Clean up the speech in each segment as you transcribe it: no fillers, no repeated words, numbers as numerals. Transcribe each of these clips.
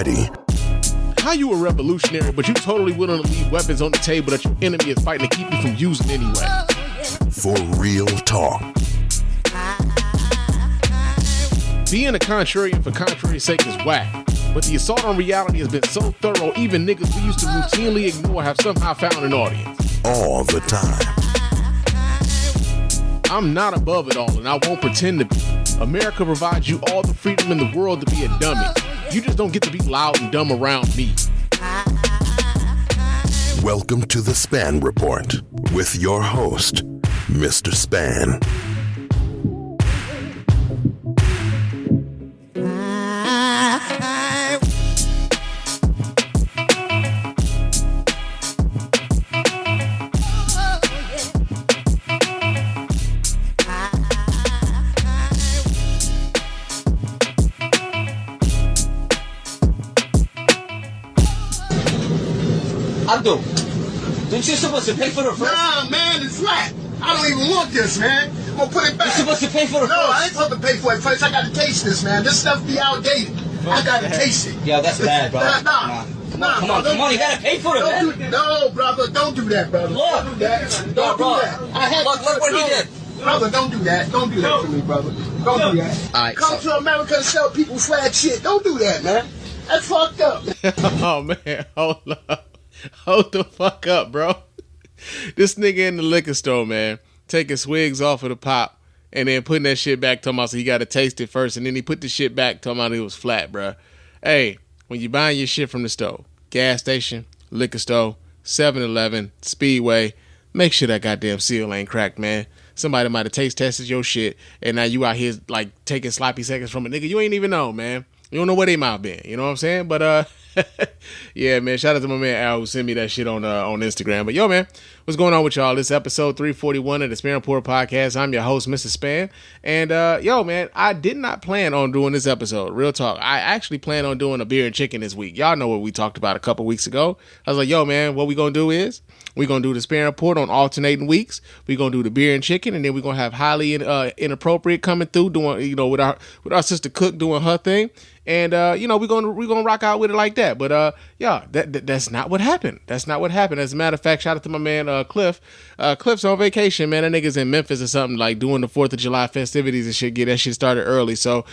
ready. How you a revolutionary, but you totally willing to leave weapons on the table that your enemy is fighting to keep you from using anyway? For real talk. Being a contrarian for contrary's sake is whack, but the assault on reality has been so thorough, even niggas we used to routinely ignore have somehow found an audience. All the time. I'm not above it all, and I won't pretend to be. America provides you all the freedom in the world to be a dummy. You just don't get to be loud and dumb around me. Welcome to the Span Report with your host, Mr. Span. Abdul, didn't you supposed to pay for the first? Nah, man, it's flat. I don't even want this, man. I'm gonna put it back. You're supposed to pay for the No, first. I ain't supposed to pay for it first. I gotta taste this, man. This stuff be outdated. I gotta taste it. Yeah, that's bad, bro. Nah. Come on, you gotta pay for it, man. No, brother, don't do that, brother. Look. Don't do that. Don't do that. Look what he did. Brother, don't do that. Don't do that to me, brother. Don't do that. All right, Come to America and sell people flat shit. Don't do that, man. That's fucked up. Oh man, hold up. Hold the fuck up, bro. This nigga in the liquor store, man, taking swigs off of the pop and then putting that shit back, talking about so he got to taste it first, and then he put the shit back, talking about it was flat, bro. Hey, when you buying your shit from the store, gas station, liquor store, 7-Eleven, Speedway, make sure that goddamn seal ain't cracked, man. Somebody might have taste tested your shit, and now you out here like taking sloppy seconds from a nigga you ain't even know, man. You don't know where they might have been, you know what I'm saying? But yeah, man, shout out to my man Al who sent me that shit on Instagram. But yo, man, what's going on with y'all? This is episode 341 of the Span Report Podcast. I'm your host, Mr. Span. And yo, man, I did not plan on doing this episode. Real talk. I actually plan on doing a beer and chicken this week. Y'all know what we talked about a couple weeks ago. I was like, yo, man, what we gonna do is we're going to do the Span Report on alternating weeks. We're going to do the beer and chicken, and then we're going to have highly inappropriate coming through, doing, you know, with our sister Cook doing her thing. And you know, we're gonna rock out with it like that. But yeah, that's not what happened. That's not what happened. As a matter of fact, shout out to my man Cliff. Cliff's on vacation, man. That nigga's in Memphis or something, like doing the 4th of July festivities and shit. Get that shit started early. So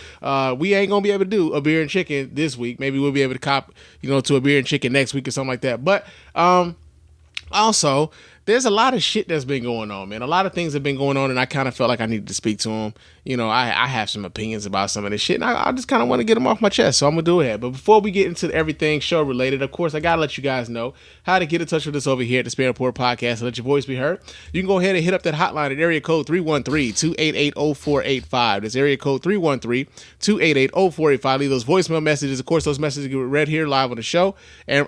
we ain't gonna be able to do a beer and chicken this week. Maybe we'll be able to cop, you know, to a beer and chicken next week or something like that. But also, there's a lot of shit that's been going on, man. A lot of things have been going on, and I kind of felt like I needed to speak to him. You know, I have some opinions about some of this shit, and I just kind of want to get them off my chest, so I'm going to do it. But before we get into everything show-related, of course, I got to let you guys know how to get in touch with us over here at the Span Report Podcast and let your voice be heard. You can go ahead and hit up that hotline at area code 313-288-0485. That's area code 313-288-0485. Leave those voicemail messages. Of course, those messages get read here live on the show, and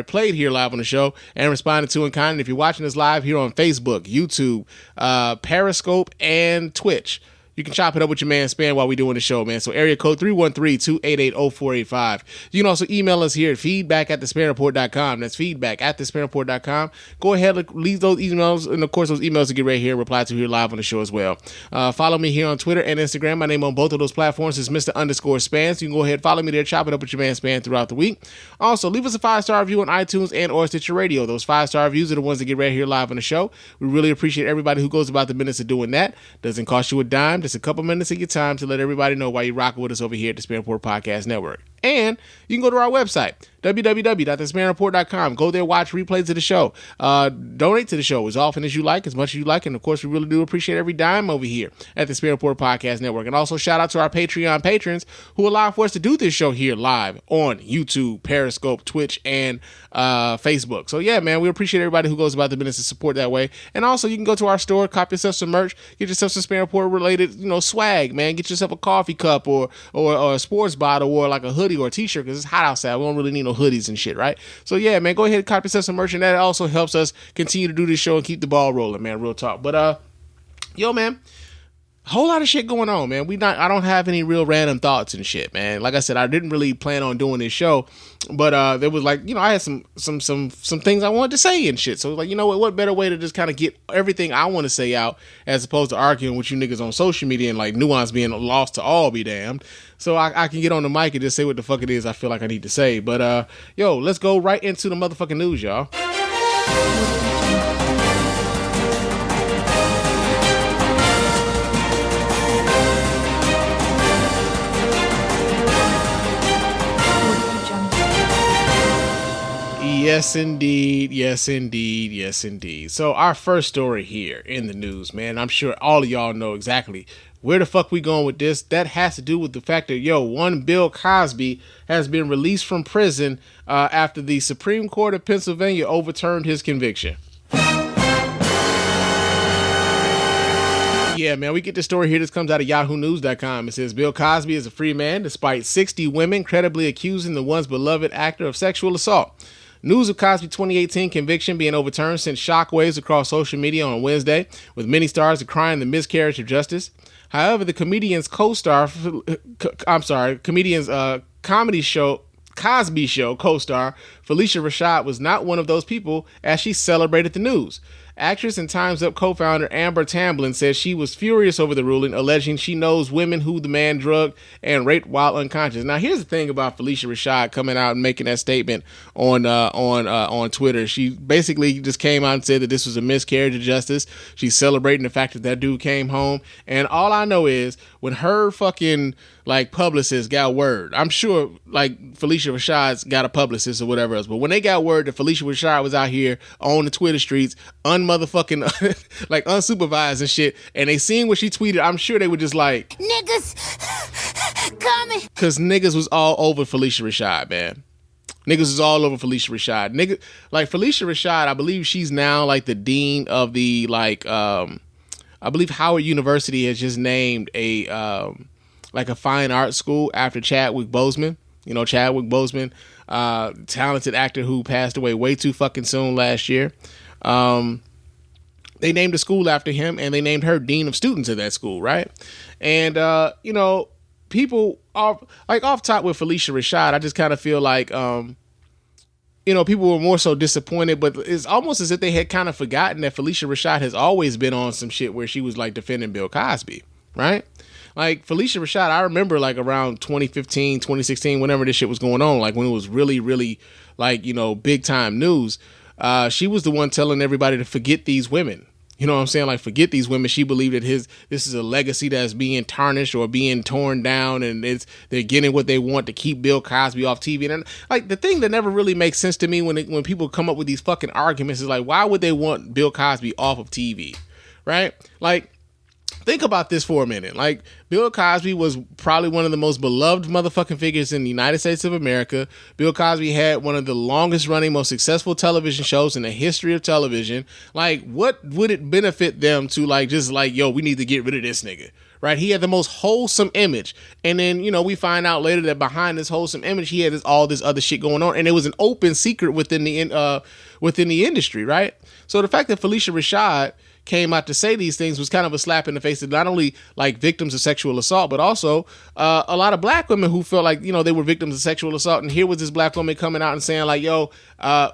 played here live on the show, and responded to in kind. And if you're watching us live here on Facebook, YouTube, Periscope, and Twitch, you can chop it up with your man Span while we doing the show, man. So area code 313-288-0485. You can also email us here at feedback@thespannreport.com. That's feedback@thespannreport.com. Go ahead, leave those emails, and of course those emails to get right here, reply to here live on the show as well. Follow me here on Twitter and Instagram. My name on both of those platforms is Mr._Span. So you can go ahead, follow me there, chop it up with your man Span throughout the week. Also, leave us a 5-star review on iTunes and or Stitcher Radio. Those 5-star reviews are the ones that get right here live on the show. We really appreciate everybody who goes about the minutes of doing that. Doesn't cost you a dime. Just a couple minutes of your time to let everybody know why you're rocking with us over here at the Span Report Podcast Network. And you can go to our website, www.thespannreport.com. Go there, watch replays of the show. Donate to the show as often as you like, as much as you like. And of course, we really do appreciate every dime over here at the Span Report Podcast Network. And also shout out to our Patreon patrons who allow for us to do this show here live on YouTube, Periscope, Twitch, and Facebook. So yeah, man, we appreciate everybody who goes about the business to support that way. And also you can go to our store, cop yourself some merch, get yourself some Span Report related, you know, swag, man. Get yourself a coffee cup or a sports bottle or like a hoodie or a t-shirt, because it's hot outside. We don't really need no hoodies and shit, right? So yeah, man, go ahead and cop yourself some merch, and that also helps us continue to do this show and keep the ball rolling, man. Real talk. But yo, man, whole lot of shit going on, man. I don't have any real random thoughts and shit, man. Like I said, I didn't really plan on doing this show, but there was like, I had some things I wanted to say and shit. So like, what better way to just kind of get everything I want to say out as opposed to arguing with you niggas on social media and like nuance being lost to all be damned. So I can get on the mic and just say what the fuck it is I feel like I need to say. But let's go right into the motherfucking news, y'all. Yes, indeed. Yes, indeed. Yes, indeed. So our first story here in the news, man, I'm sure all of y'all know exactly where the fuck we going with this. That has to do with the fact that, one Bill Cosby has been released from prison after the Supreme Court of Pennsylvania overturned his conviction. Yeah, man, we get the story here. This comes out of yahoonews.com. It says Bill Cosby is a free man despite 60 women credibly accusing the once beloved actor of sexual assault. News of Cosby's 2018 conviction being overturned sent shockwaves across social media on Wednesday, with many stars decrying the miscarriage of justice. However, the comedian's comedy show Cosby Show co-star Felicia Rashad was not one of those people as she celebrated the news. Actress and Time's Up co-founder Amber Tamblyn says she was furious over the ruling, alleging she knows women who the man drugged and raped while unconscious. Now, here's the thing about Felicia Rashad coming out and making that statement on Twitter. She basically just came out and said that this was a miscarriage of justice. She's celebrating the fact that that dude came home. And all I know is when her fucking publicist got word, I'm sure Felicia Rashad's got a publicist or whatever else, but when they got word that Felicia Rashad was out here on the Twitter streets unmotherfucking unsupervised and shit, and they seen what she tweeted, I'm sure they were just like, niggas coming, because niggas was all over Felicia Rashad, man. Niggas was all over Felicia Rashad. Felicia Rashad, I believe she's now the dean of the I believe Howard University has just named a fine arts school after Chadwick Boseman. Chadwick Boseman, talented actor who passed away way too fucking soon last year. They named a school after him, and they named her dean of students at that school, right? And people are off top with Felicia Rashad. I just kind of feel like people were more so disappointed, but it's almost as if they had kind of forgotten that Felicia Rashad has always been on some shit where she was defending Bill Cosby, right? Felicia Rashad, I remember around 2015, 2016, whenever this shit was going on, when it was really, really big time news, she was the one telling everybody to forget these women. You know what I'm saying? Forget these women. She believed that this is a legacy that's being tarnished or being torn down, and they're getting what they want to keep Bill Cosby off TV. And the thing that never really makes sense to me when people come up with these fucking arguments is why would they want Bill Cosby off of TV, right? Think about this for a minute. Bill Cosby was probably one of the most beloved motherfucking figures in the United States of America. Bill Cosby had one of the longest running, most successful television shows in the history of television. What would it benefit them to we need to get rid of this nigga, right? He had the most wholesome image. And then, we find out later that behind this wholesome image, he had all this other shit going on. And it was an open secret within the industry, right? So the fact that Felicia Rashad came out to say these things was kind of a slap in the face of not only victims of sexual assault, but also a lot of black women who felt they were victims of sexual assault. And here was this black woman coming out and saying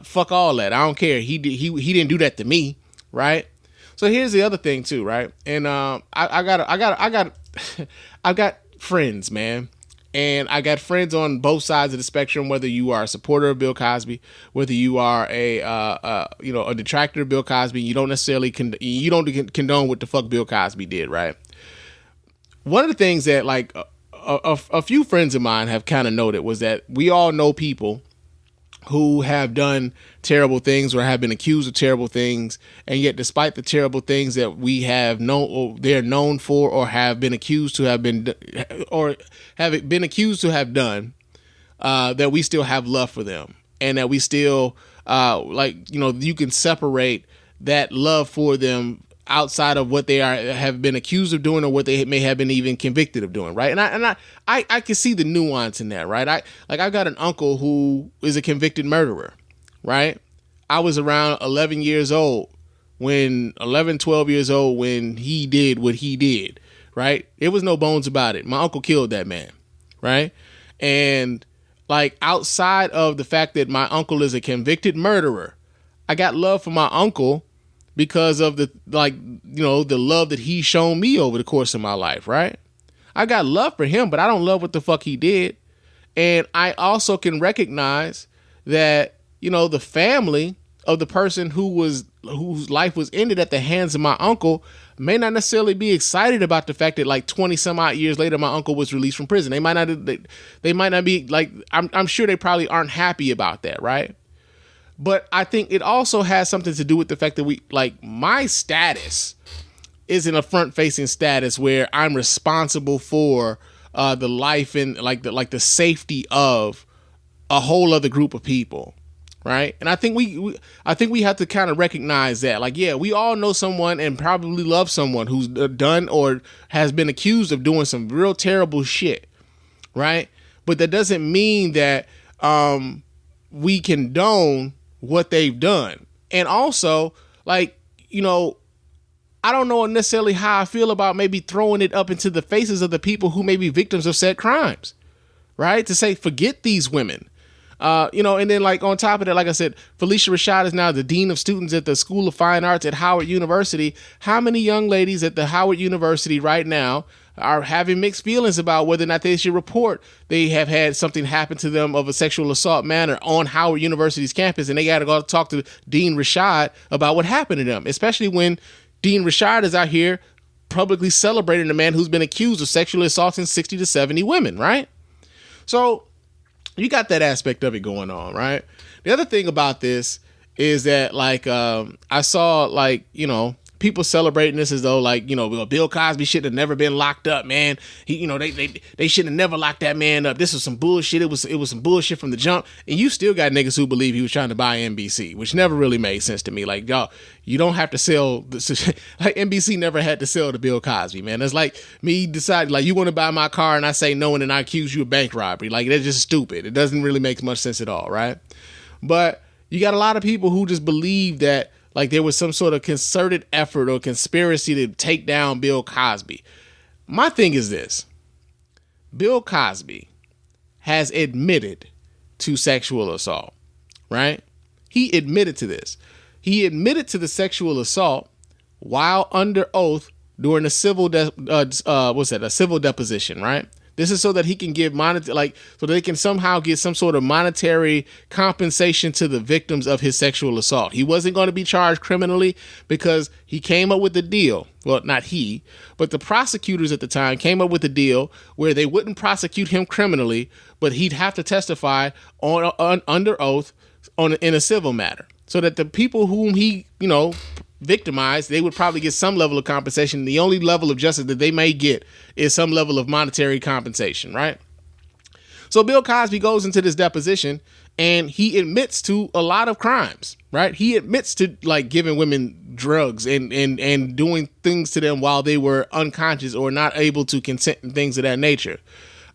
fuck all that. I don't care. He didn't do that to me. Right. So here's the other thing too. Right. And I've got friends, man. And I got friends on both sides of the spectrum, whether you are a supporter of Bill Cosby, whether you are a detractor of Bill Cosby, you don't necessarily condone what the fuck Bill Cosby did, right? One of the things that a few friends of mine have kind of noted was that we all know people who have done terrible things or have been accused of terrible things, and yet despite the terrible things that we have known, or they're known for, or have been accused to have been, or have been accused to have done, that we still have love for them, and that we still you can separate that love for them outside of what they have been accused of doing or what they may have been even convicted of doing, right? And I can see the nuance in that, right? I've got an uncle who is a convicted murderer, right? I was around 12 years old when he did what he did, right? There was no bones about it. My uncle killed that man, right? And like outside of the fact that my uncle is a convicted murderer, I got love for my uncle because of the the love that he's shown me over the course of my life, right? I got love for him, but I don't love what the fuck he did. And I also can recognize that, the family of the person whose life was ended at the hands of my uncle may not necessarily be excited about the fact that like 20 some odd years later, my uncle was released from prison. They might not be like, I'm sure they probably aren't happy about that. Right. But I think it also has something to do with the fact that my status isn't a front facing status where I'm responsible for the life and the safety of a whole other group of people. Right. And I think we have to kind of recognize that, we all know someone and probably love someone who's done or has been accused of doing some real terrible shit. Right. But that doesn't mean that we condone what they've done. And also, I don't know necessarily how I feel about maybe throwing it up into the faces of the people who may be victims of said crimes. Right. To say, forget these women. And then on top of that, like I said, Felicia Rashad is now the Dean of Students at the School of Fine Arts at Howard University. How many young ladies at the Howard University right now are having mixed feelings about whether or not they should report they have had something happen to them of a sexual assault manner on Howard University's campus, and they got to go talk to Dean Rashad about what happened to them, especially when Dean Rashad is out here publicly celebrating a man who's been accused of sexually assaulting 60 to 70 women, right? So you got that aspect of it going on, right? The other thing about this is that, I saw, people celebrating this as though, Bill Cosby should have never been locked up, man. He, they should have never locked that man up. This was some bullshit. It was some bullshit from the jump. And you still got niggas who believe he was trying to buy NBC, which never really made sense to me. Like, y'all, you don't have to sell this. NBC never had to sell to Bill Cosby, man. It's like me deciding, you want to buy my car and I say no, and then I accuse you of bank robbery. That's just stupid. It doesn't really make much sense at all, right? But you got a lot of people who just believe that there was some sort of concerted effort or conspiracy to take down Bill Cosby. My thing is this. Bill Cosby has admitted to sexual assault, right? He admitted to this. He admitted to the sexual assault while under oath during a civil deposition, right? This is so that he can give so they can somehow get some sort of monetary compensation to the victims of his sexual assault. He wasn't going to be charged criminally because he came up with a deal. Well, not he, but the prosecutors at the time came up with a deal where they wouldn't prosecute him criminally, but he'd have to testify under oath in a civil matter, so that the people whom he, victimized, they would probably get some level of compensation. The only level of justice that they may get is some level of monetary compensation, right? So Bill Cosby goes into this deposition and he admits to a lot of crimes, right? He admits to giving women drugs and doing things to them while they were unconscious or not able to consent and things of that nature.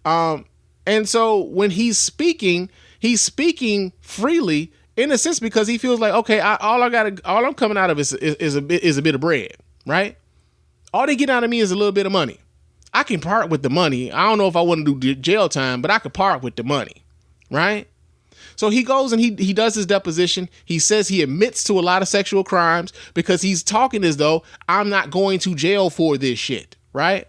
And so when he's speaking freely, in a sense, because he feels like, okay, all I'm coming out of is a bit of bread, right? All they get out of me is a little bit of money. I can part with the money. I don't know if I want to do jail time, but I could part with the money, right? So he goes and he does his deposition. He says he admits to a lot of sexual crimes because he's talking as though I'm not going to jail for this shit, right?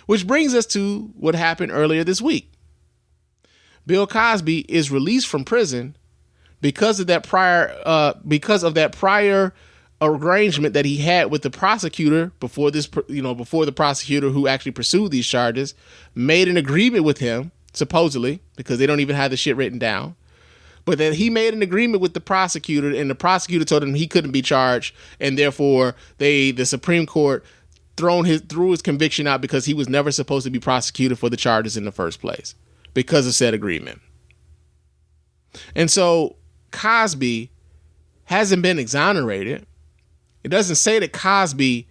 Which brings us to what happened earlier this week. Bill Cosby is released from prison because of that prior arrangement that he had with the prosecutor before the prosecutor who actually pursued these charges made an agreement with him, supposedly, because they don't even have the shit written down. But then he made an agreement with the prosecutor, and the prosecutor told him he couldn't be charged, and therefore the Supreme Court threw his conviction out because he was never supposed to be prosecuted for the charges in the first place because of said agreement. And so Cosby hasn't been exonerated. It doesn't say that Cosby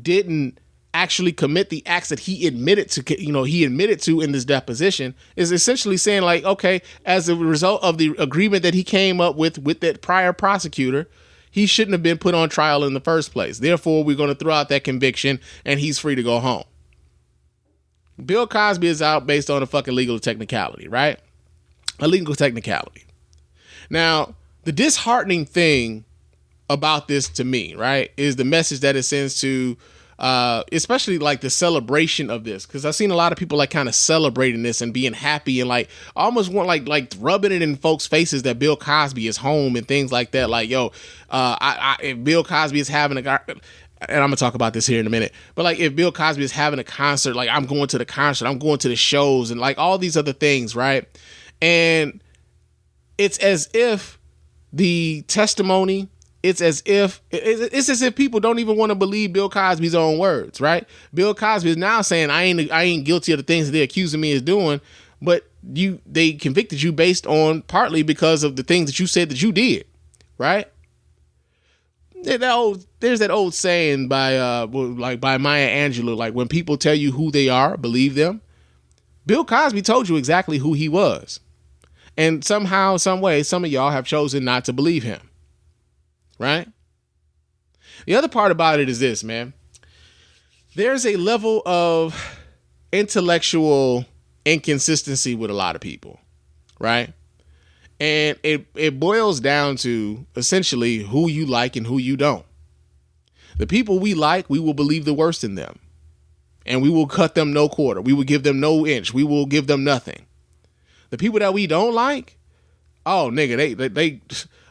didn't actually commit the acts that he admitted to in this deposition. Is essentially saying okay, as a result of the agreement that he came up with that prior prosecutor, he shouldn't have been put on trial in the first place. Therefore, we're going to throw out that conviction and he's free to go home. Bill Cosby is out based on a fucking legal technicality, right? A legal technicality. Now, the disheartening thing about this to me, right, is the message that it sends to, especially like the celebration of this, because I've seen a lot of people like kind of celebrating this and being happy and like almost want like rubbing it in folks' faces that Bill Cosby is home and things like that. Like, yo, if Bill Cosby is having and I'm gonna talk about this here in a minute, but like if Bill Cosby is having a concert, like I'm going to the concert, I'm going to the shows and like all these other things, right? And it's as if the testimony, it's as if people don't even want to believe Bill Cosby's own words, right? Bill Cosby is now saying I ain't guilty of the things that they're accusing me of doing, but they convicted you based on partly because of the things that you said that you did, right? There's that old saying by Maya Angelou, like when people tell you who they are, believe them. Bill Cosby told you exactly who he was. And somehow, some way, some of y'all have chosen not to believe him. Right? The other part about it is this, man. There's a level of intellectual inconsistency with a lot of people, right? And it boils down to essentially who you like and who you don't. The people we like, we will believe the worst in them. And we will cut them no quarter. We will give them no inch. We will give them nothing. The people that we don't like, oh, nigga, they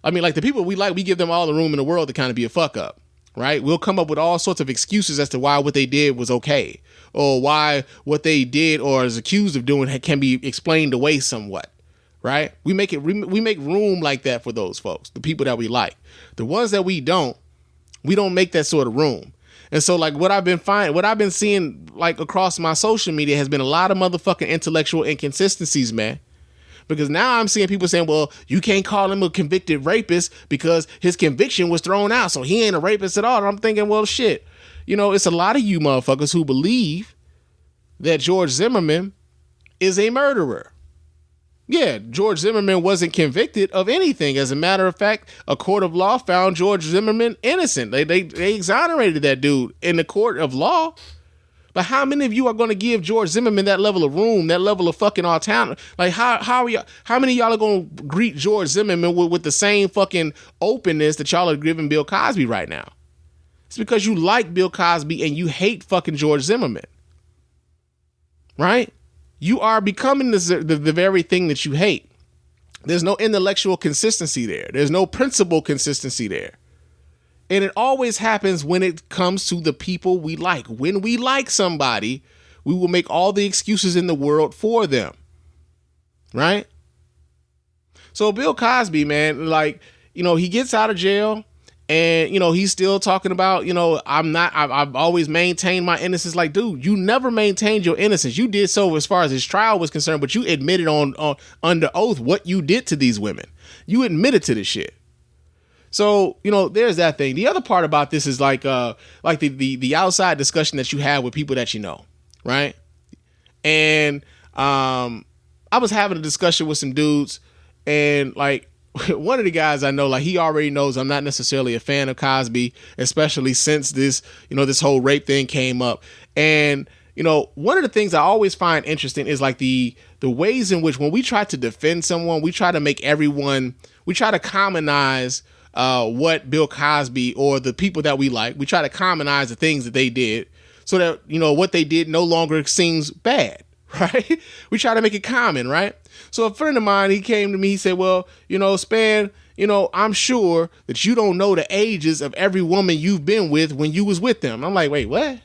I mean, like the people we like, we give them all the room in the world to kind of be a fuck up, right? We'll come up with all sorts of excuses as to why what they did was okay, or why what they did or is accused of doing can be explained away somewhat, right? We make room like that for those folks, the people that we like. The ones that we don't make that sort of room. And so like what I've been seeing like across my social media has been a lot of motherfucking intellectual inconsistencies, man. Because now I'm seeing people saying, well, you can't call him a convicted rapist because his conviction was thrown out, so he ain't a rapist at all. And I'm thinking, well, shit. You know, it's a lot of you motherfuckers who believe that George Zimmerman is a murderer. Yeah, George Zimmerman wasn't convicted of anything. As a matter of fact, a court of law found George Zimmerman innocent. They exonerated that dude in the court of law. But how many of you are going to give George Zimmerman that level of room, that level of fucking autonomy? Like how many of y'all are going to greet George Zimmerman with the same fucking openness that y'all are giving Bill Cosby right now? It's because you like Bill Cosby and you hate fucking George Zimmerman. Right? You are becoming the very thing that you hate. There's no intellectual consistency there. There's no principle consistency there. And it always happens when it comes to the people we like. When we like somebody, we will make all the excuses in the world for them. Right? So Bill Cosby, man, like, you know, he gets out of jail and, you know, he's still talking about, you know, I've always maintained my innocence. Like, dude, you never maintained your innocence. You did so as far as his trial was concerned, but you admitted on under oath what you did to these women. You admitted to this shit. So, you know, there's that thing. The other part about this is like the outside discussion that you have with people that you know, right? And I was having a discussion with some dudes, and like one of the guys I know, like he already knows I'm not necessarily a fan of Cosby, especially since this, you know, this whole rape thing came up. And, you know, one of the things I always find interesting is like the ways in which when we try to defend someone, we try to commonize what Bill Cosby or the people that we like, we try to commonize the things that they did so that, you know, what they did no longer seems bad, right? We try to make it common, right? So a friend of mine, he came to me, he said, well, you know, Span, you know, I'm sure that you don't know the ages of every woman you've been with when you was with them. I'm like, wait, what?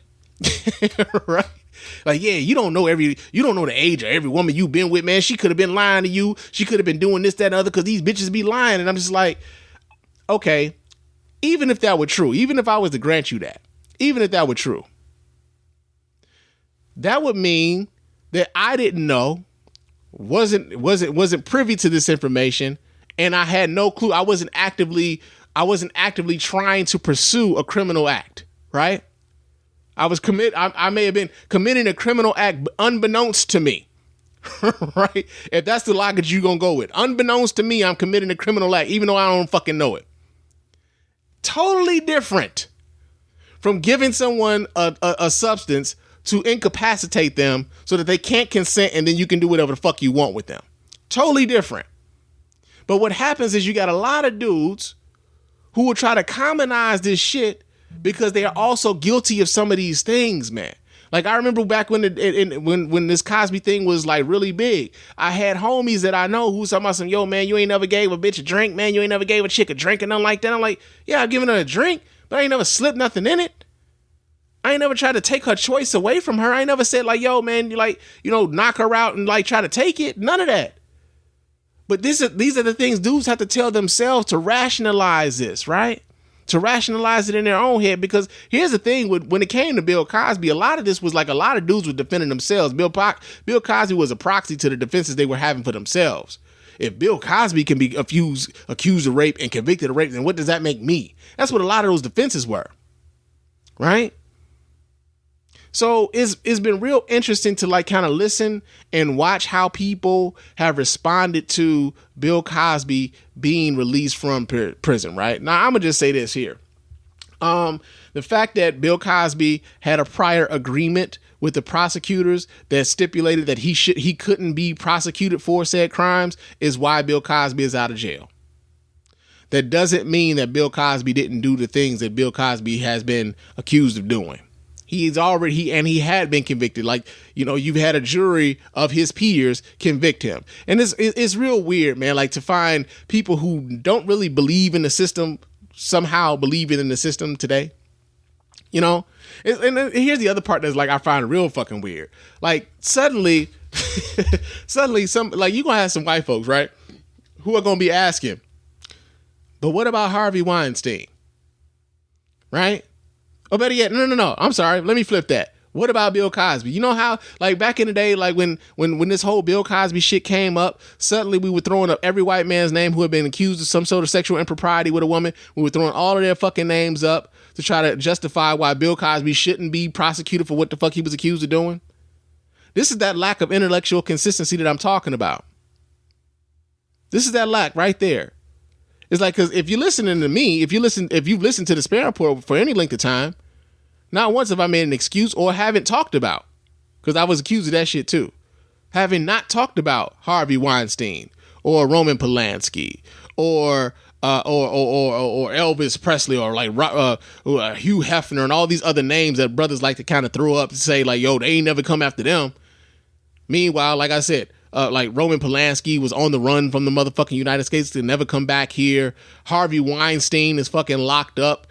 Right? Like, yeah, you don't know the age of every woman you've been with, man. She could have been lying to you. She could have been doing this, that, and other, because these bitches be lying. And I'm just like, okay, even if that were true, even if I was to grant you that, even if that were true, that would mean that I didn't know, wasn't privy to this information, and I had no clue. I wasn't actively trying to pursue a criminal act, right? I may have been committing a criminal act unbeknownst to me. Right? If that's the logic you're gonna go with. Unbeknownst to me, I'm committing a criminal act, even though I don't fucking know it. Totally different from giving someone a substance to incapacitate them so that they can't consent, and then you can do whatever the fuck you want with them. Totally different. But what happens is you got a lot of dudes who will try to commonize this shit because they are also guilty of some of these things, man. Like, I remember back when when this Cosby thing was like really big, I had homies that I know who was talking about some, yo, man, you ain't never gave a bitch a drink, man. You ain't never gave a chick a drink and nothing like that. I'm like, yeah, I've given her a drink, but I ain't never slipped nothing in it. I ain't never tried to take her choice away from her. I ain't never said like, yo, man, you like, knock her out and like try to take it. None of that. But these are the things dudes have to tell themselves to rationalize this, right? To rationalize it in their own head. Because here's the thing, when it came to Bill Cosby, a lot of this was like a lot of dudes were defending themselves. Bill Cosby was a proxy to the defenses they were having for themselves. If Bill Cosby can be accused of rape and convicted of rape, then what does that make me? That's what a lot of those defenses were, right? So it's been real interesting to like kind of listen and watch how people have responded to Bill Cosby being released from prison, right? Now, I'm going to just say this here. The fact that Bill Cosby had a prior agreement with the prosecutors that stipulated that he couldn't be prosecuted for said crimes is why Bill Cosby is out of jail. That doesn't mean that Bill Cosby didn't do the things that Bill Cosby has been accused of doing. He had been convicted. Like, you've had a jury of his peers convict him. And it's real weird, man, like to find people who don't really believe in the system somehow believing in the system today. And here's the other part that's like I find real fucking weird. Like suddenly some like you're gonna have some white folks, right? Who are gonna be asking, but what about Harvey Weinstein? Right? Oh, better yet, no. I'm sorry. Let me flip that. What about Bill Cosby? You know how, like back in the day, like when this whole Bill Cosby shit came up, suddenly we were throwing up every white man's name who had been accused of some sort of sexual impropriety with a woman. We were throwing all of their fucking names up to try to justify why Bill Cosby shouldn't be prosecuted for what the fuck he was accused of doing. This is that lack of intellectual consistency that I'm talking about. This is that lack right there. It's like, because if you're listening to me, if you've listened to the Span Report for any length of time, not once have I made an excuse or haven't talked about, because I was accused of that shit too, having not talked about Harvey Weinstein or Roman Polanski or Elvis Presley or like Hugh Hefner and all these other names that brothers like to kind of throw up and say like, yo, they ain't never come after them. Meanwhile, like I said, like Roman Polanski was on the run from the motherfucking United States to never come back here. Harvey Weinstein is fucking locked up.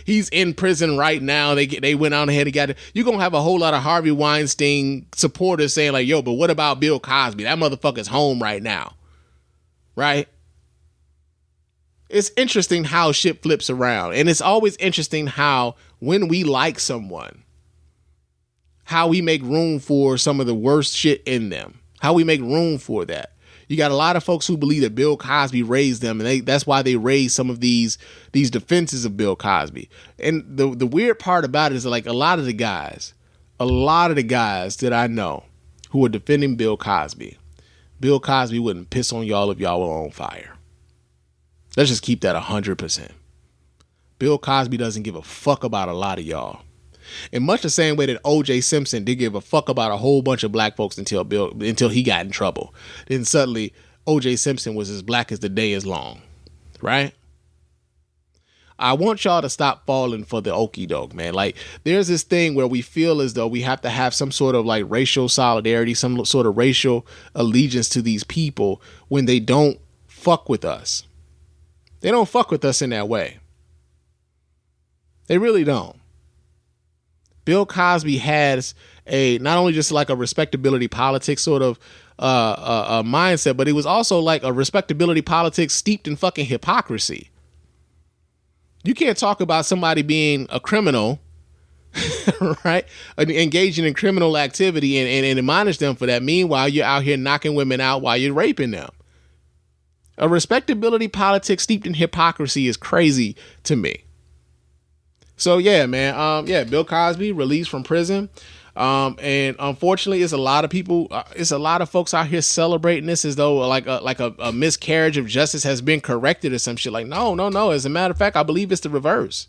He's in prison right now. They went on ahead and got it. You're going to have a whole lot of Harvey Weinstein supporters saying like, yo, but what about Bill Cosby? That motherfucker's home right now. Right? It's interesting how shit flips around. And it's always interesting how when we like someone, how we make room for some of the worst shit in them. How we make room for that. You got a lot of folks who believe that Bill Cosby raised them, and that's why they raised some of these defenses of Bill Cosby. And the weird part about it is like a lot of the guys that I know who are defending Bill Cosby wouldn't piss on y'all if y'all were on fire. Let's just keep that 100%. Bill Cosby doesn't give a fuck about a lot of y'all. In much the same way that O.J. Simpson did give a fuck about a whole bunch of black folks until he got in trouble. Then suddenly O.J. Simpson was as black as the day is long. Right? I want y'all to stop falling for the okie doke, man. Like, there's this thing where we feel as though we have to have some sort of like racial solidarity, some sort of racial allegiance to these people when they don't fuck with us. They don't fuck with us in that way. They really don't. Bill Cosby has not only just like a respectability politics sort of a mindset, but it was also like a respectability politics steeped in fucking hypocrisy. You can't talk about somebody being a criminal, right? Engaging in criminal activity and admonish them for that. Meanwhile, you're out here knocking women out while you're raping them. A respectability politics steeped in hypocrisy is crazy to me. So yeah, man. Bill Cosby released from prison. And unfortunately, it's a lot of people. It's a lot of folks out here celebrating this as though like a miscarriage of justice has been corrected or some shit. Like, no. As a matter of fact, I believe it's the reverse.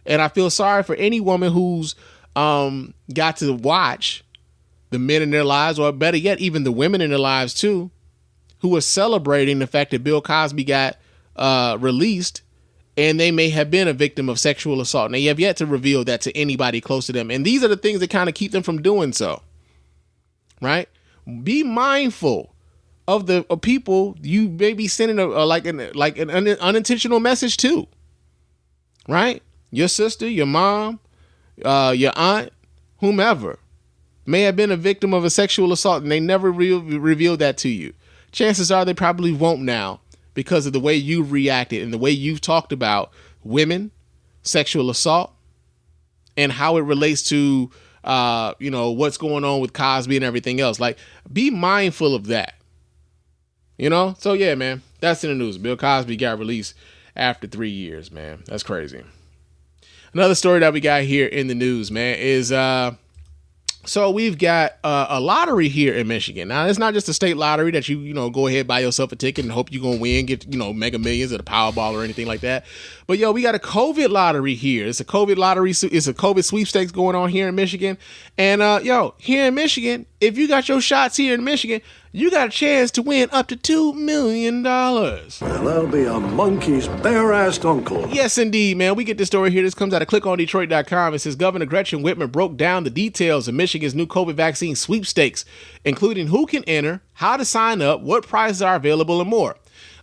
And I feel sorry for any woman who's got to watch the men in their lives, or better yet, even the women in their lives too, who are celebrating the fact that Bill Cosby got released, and they may have been a victim of sexual assault. And they have yet to reveal that to anybody close to them. And these are the things that kind of keep them from doing so. Right? Be mindful of the people you may be sending an unintentional message to. Right? Your sister, your mom, your aunt, whomever may have been a victim of a sexual assault, and they never revealed that to you. Chances are they probably won't now, because of the way you reacted and the way you've talked about women, sexual assault, and how it relates to, what's going on with Cosby and everything else. Like, be mindful of that. So yeah, man, that's in the news. Bill Cosby got released after 3 years, man. That's crazy. Another story that we got here in the news, man, is so we've got a lottery here in Michigan. Now, it's not just a state lottery that you go ahead, buy yourself a ticket and hope you're going to win, get, Mega Millions or the Powerball or anything like that. But, we got a COVID lottery here. It's a COVID lottery. It's a COVID sweepstakes going on here in Michigan. And, here in Michigan, if you got your shots here in Michigan, you got a chance to win up to $2 million. That'll be a monkey's bare-assed uncle. Yes, indeed, man. We get this story here. This comes out of clickondetroit.com. It says Governor Gretchen Whitmer broke down the details of Michigan's new COVID vaccine sweepstakes, including who can enter, how to sign up, what prizes are available, and more.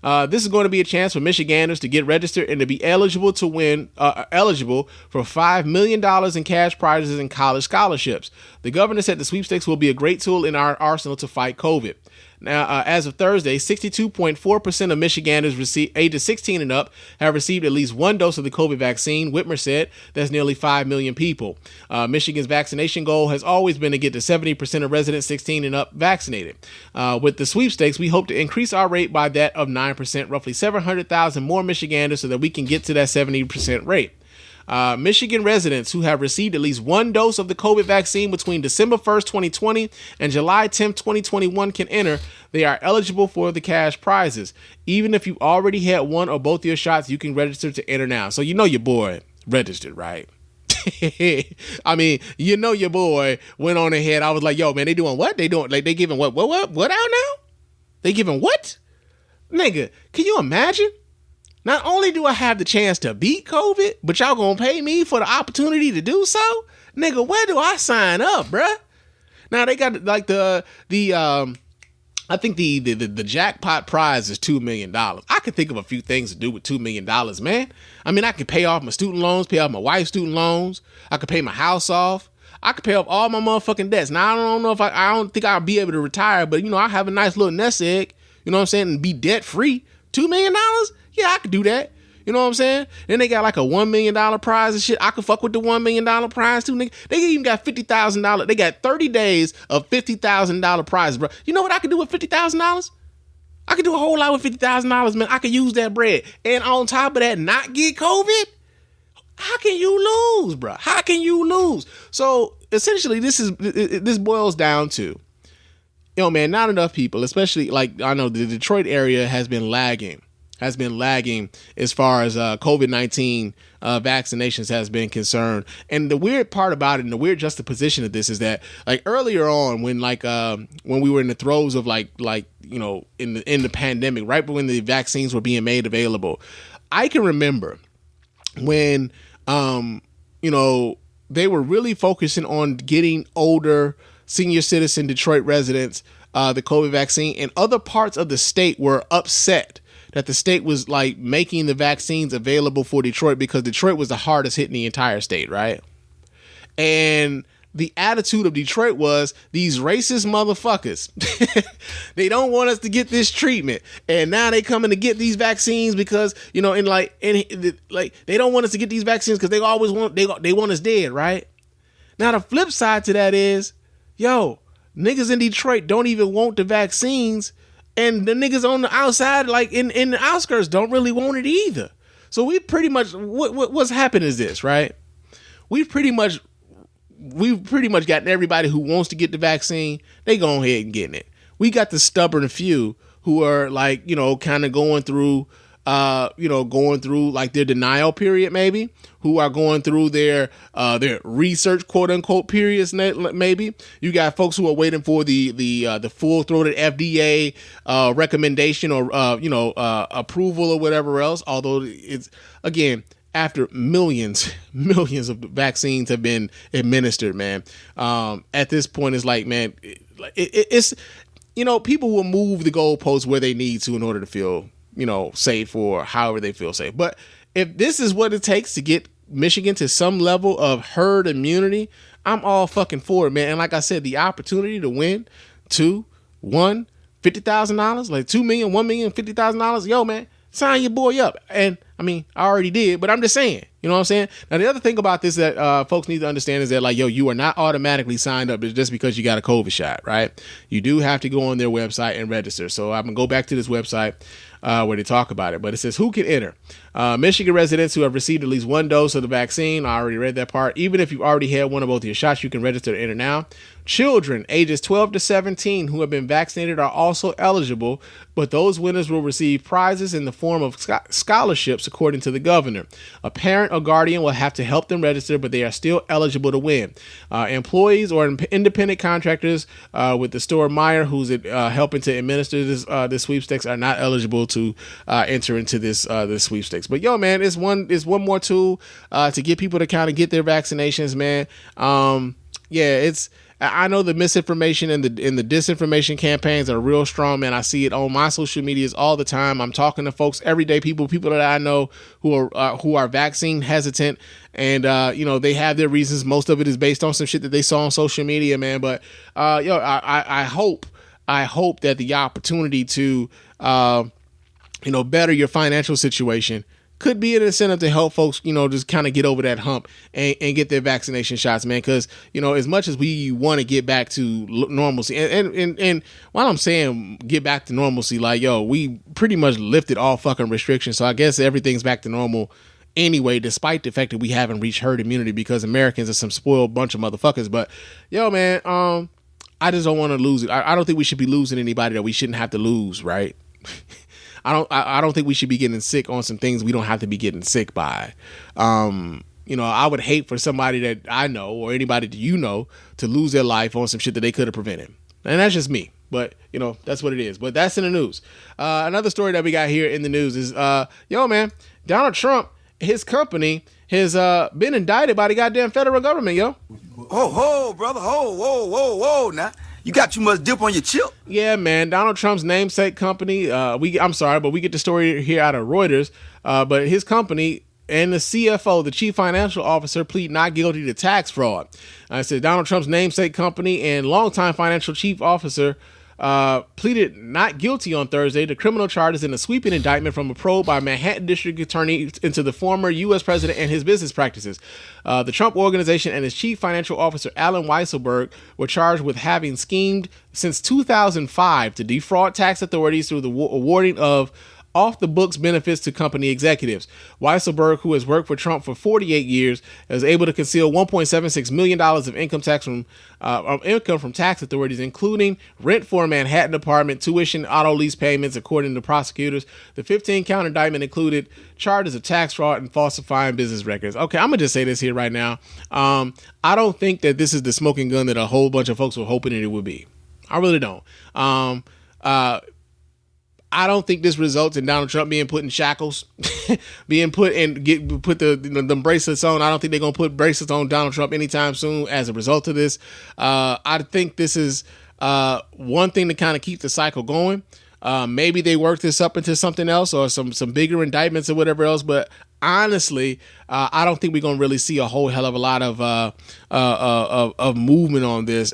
This is going to be a chance for Michiganders to get registered and to be eligible for $5 million in cash prizes and college scholarships. The governor said the sweepstakes will be a great tool in our arsenal to fight COVID. Now, as of Thursday, 62.4% of Michiganders ages 16 and up have received at least one dose of the COVID vaccine. Whitmer said that's nearly 5 million people. Michigan's vaccination goal has always been to get to 70% of residents 16 and up vaccinated. With the sweepstakes, we hope to increase our rate by that of 9%, roughly 700,000 more Michiganders, so that we can get to that 70% rate. Michigan residents who have received at least one dose of the COVID vaccine between December 1st, 2020 and July 10th, 2021 can enter. They are eligible for the cash prizes. Even if you already had one or both your shots, you can register to enter now. So your boy registered, right? I mean, your boy went on ahead. I was like, yo, man, they doing what? They doing, like, they giving what out now? They giving what? Nigga, can you imagine? Not only do I have the chance to beat COVID, but y'all gonna pay me for the opportunity to do so? Nigga, where do I sign up, bruh? Now they got like I think the jackpot prize is $2 million. I could think of a few things to do with $2 million, man. I mean, I could pay off my student loans, pay off my wife's student loans. I could pay my house off. I could pay off all my motherfucking debts. Now, I don't know if I don't think I'll be able to retire, but I have a nice little nest egg, you know what I'm saying, and be debt free. $2 million? Yeah, I could do that. You know what I'm saying? Then they got like a $1 million prize and shit. I could fuck with the $1 million prize too, nigga. They even got $50,000. They got 30 days of $50,000 prizes, bro. You know what I could do with $50,000? I could do a whole lot with $50,000, man. I could use that bread. And on top of that, not get COVID? How can you lose, bro? How can you lose? So essentially, this boils down to, man, not enough people, especially like I know the Detroit area has been lagging as far as COVID-19 vaccinations has been concerned. And the weird part about it, and the weird juxtaposition of this, is that like earlier on when we were in the throes of in the pandemic, right when the vaccines were being made available, I can remember when they were really focusing on getting older senior citizen Detroit residents the COVID vaccine, and other parts of the state were upset that the state was like making the vaccines available for Detroit, because Detroit was the hardest hit in the entire state, right? And the attitude of Detroit was, these racist motherfuckers, they don't want us to get this treatment, and now they coming to get these vaccines because they don't want us to get these vaccines because they always want they want us dead, right? Now the flip side to that is, niggas in Detroit don't even want the vaccines. And the niggas on the outside, like in the outskirts, don't really want it either. So we pretty much, what's happened is this, right? We've pretty much gotten everybody who wants to get the vaccine. They go ahead and getting it. We got the stubborn few who are like, kind of going through going through like their denial period, maybe, who are going through their research, quote unquote, periods, maybe. You got folks who are waiting for the full-throated FDA recommendation or approval or whatever else. Although it's, again, after millions of vaccines have been administered, man. At this point, it's like, man, it's people will move the goalposts where they need to in order to feel safe, or however they feel safe. But if this is what it takes to get Michigan to some level of herd immunity, I'm all fucking for it, man. And like I said, the opportunity to win $50,000, like $2 million, $1 million, $50,000, yo, man, sign your boy up. And I mean, I already did, but I'm just saying, you know what I'm saying? Now, the other thing about this that folks need to understand is that, like, yo, you are not automatically signed up just because you got a COVID shot, right? You do have to go on their website and register. So I'm going to go back to this website where they talk about it. But it says, who can enter? Michigan residents who have received at least one dose of the vaccine. I already read that part. Even if you've already had one of both of your shots, you can register to enter now. Children ages 12 to 17 who have been vaccinated are also eligible, but those winners will receive prizes in the form of scholarships, according to the governor. A parent or guardian will have to help them register, but they are still eligible to win. Employees or independent contractors with the store Meyer, who's helping to administer this sweepstakes, are not eligible to enter into this sweepstakes. But yo, man, it's one more tool to get people to kind of get their vaccinations, man. I know the misinformation and the disinformation campaigns are real strong, man. I see it on my social medias all the time. I'm talking to folks every day, people that I know who are vaccine hesitant, and they have their reasons. Most of it is based on some shit that they saw on social media, man. But I hope that the opportunity to better your financial situation could be an incentive to help folks, just kind of get over that hump and get their vaccination shots, man. Because, as much as we want to get back to normalcy, and while I'm saying get back to normalcy, like, yo, we pretty much lifted all fucking restrictions. So I guess everything's back to normal anyway, despite the fact that we haven't reached herd immunity because Americans are some spoiled bunch of motherfuckers. But, yo, man, I just don't want to lose it. I don't think we should be losing anybody that we shouldn't have to lose, right? I don't think we should be getting sick on some things we don't have to be getting sick by. I would hate for somebody that I know or anybody that to lose their life on some shit that they could have prevented. And that's just me. But, that's what it is. But that's in the news. Another story that we got here in the news is, man, Donald Trump, his company has been indicted by the goddamn federal government, yo. Ho, brother. Whoa, now. You got too much dip on your chip. Yeah, man. Donald Trump's namesake company. I'm sorry, but we get the story here out of Reuters. But his company and the CFO, the chief financial officer, plead not guilty to tax fraud. I said Donald Trump's namesake company and longtime financial chief officer pleaded not guilty on Thursday to criminal charges in a sweeping indictment from a probe by Manhattan District Attorney into the former U.S. president and his business practices. The Trump Organization and his chief financial officer, Alan Weisselberg, were charged with having schemed since 2005 to defraud tax authorities through the awarding of off-the-books benefits to company executives. Weisselberg, who has worked for Trump for 48 years, is able to conceal $1.76 million of income from tax authorities, including rent for a Manhattan apartment, tuition, auto lease payments, according to prosecutors. The 15-count indictment included charges of tax fraud and falsifying business records. Okay, I'm going to just say this here right now. I don't think that this is the smoking gun that a whole bunch of folks were hoping it would be. I really don't. I don't think this results in Donald Trump being put in shackles, being put the bracelets on. I don't think they're going to put bracelets on Donald Trump anytime soon as a result of this. I think this is one thing to kind of keep the cycle going. Maybe they work this up into something else or some bigger indictments or whatever else. But honestly, I don't think we're going to really see a whole hell of a lot of movement on this.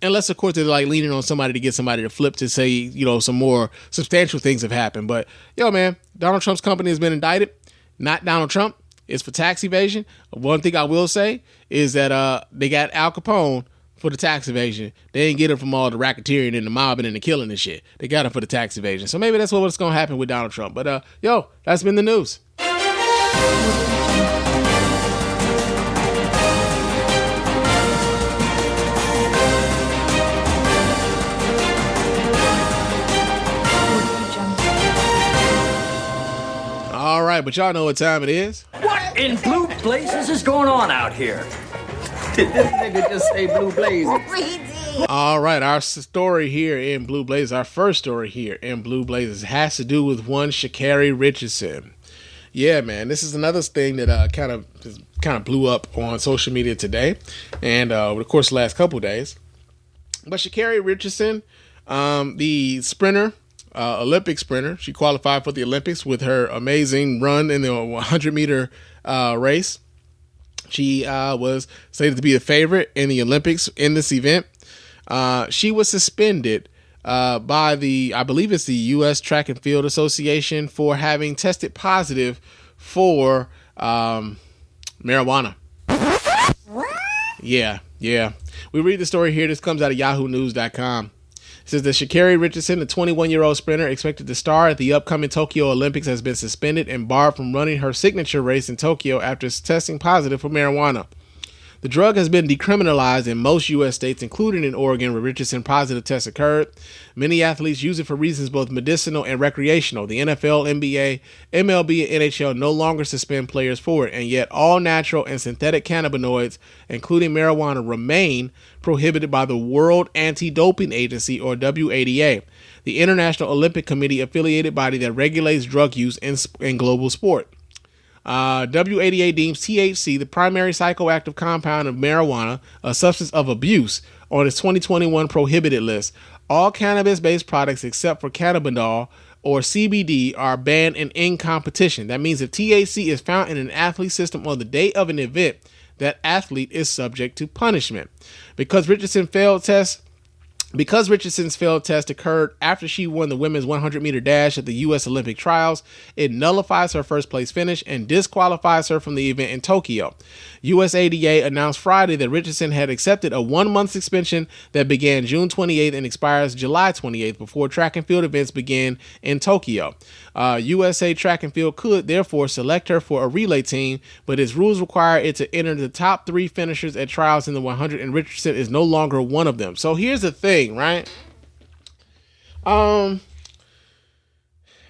Unless, of course, they're like leaning on somebody to get somebody to flip to say, some more substantial things have happened. But, yo, man, Donald Trump's company has been indicted. Not Donald Trump. It's for tax evasion. One thing I will say is that they got Al Capone for the tax evasion. They didn't get him from all the racketeering and the mobbing and the killing and shit. They got him for the tax evasion. So maybe that's what's going to happen with Donald Trump. But, that's been the news. All right, but y'all know what time it is. What in blue blazes is going on out here? Did this nigga just say blue blazes? All right, our story here in Blue Blazes, our first story here in Blue Blazes has to do with one Sha'Carri Richardson. Yeah, man, this is another thing that kind of blew up on social media today, and over the course of the last couple of days. But Sha'Carri Richardson, the sprinter, Olympic sprinter, she qualified for the Olympics with her amazing run in the 100-meter race. She was slated to be a favorite in the Olympics in this event. She was suspended by I believe it's the U.S. Track and Field Association for having tested positive for marijuana. Yeah. We read the story here. This comes out of yahoonews.com. It says that Sha'Carri Richardson, the 21-year-old sprinter expected to star at the upcoming Tokyo Olympics, has been suspended and barred from running her signature race in Tokyo after testing positive for marijuana. The drug has been decriminalized in most U.S. states, including in Oregon, where Richardson positive tests occurred. Many athletes use it for reasons both medicinal and recreational. The NFL, NBA, MLB, and NHL no longer suspend players for it, and yet all natural and synthetic cannabinoids, including marijuana, remain prohibited by the World Anti-Doping Agency, or WADA, the International Olympic Committee affiliated body that regulates drug use in global sport. WADA deems THC the primary psychoactive compound of marijuana, a substance of abuse, on its 2021 prohibited list. All cannabis-based products except for cannabidiol or CBD are banned and in competition. That means if THC is found in an athlete system on the day of an event, that athlete is subject to punishment. Because Richardson's failed test occurred after she won the women's 100-meter dash at the U.S. Olympic trials, it nullifies her first-place finish and disqualifies her from the event in Tokyo. USADA announced Friday that Richardson had accepted a 1-month suspension that began June 28th and expires July 28th before track and field events begin in Tokyo. USA Track and Field could therefore select her for a relay team, but its rules require it to enter the top 3 finishers at trials in the 100, and Richardson is no longer one of them. So here's the thing, right?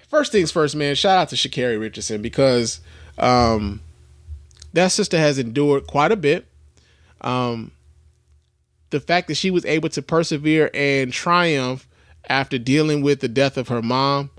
First things first, man, shout out to Sha'Carri Richardson because that sister has endured quite a bit. The fact that she was able to persevere and triumph after dealing with the death of her mom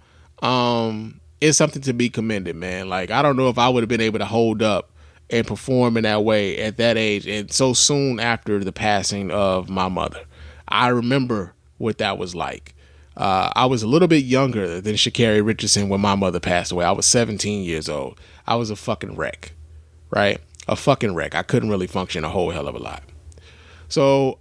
is something to be commended, man. Like, I don't know if I would have been able to hold up and perform in that way at that age and so soon after the passing of my mother. I remember what that was like. I was a little bit younger than Sha'Carri Richardson when my mother passed away. I was 17 years old. I was a fucking wreck, right? A fucking wreck. I couldn't really function a whole hell of a lot. So,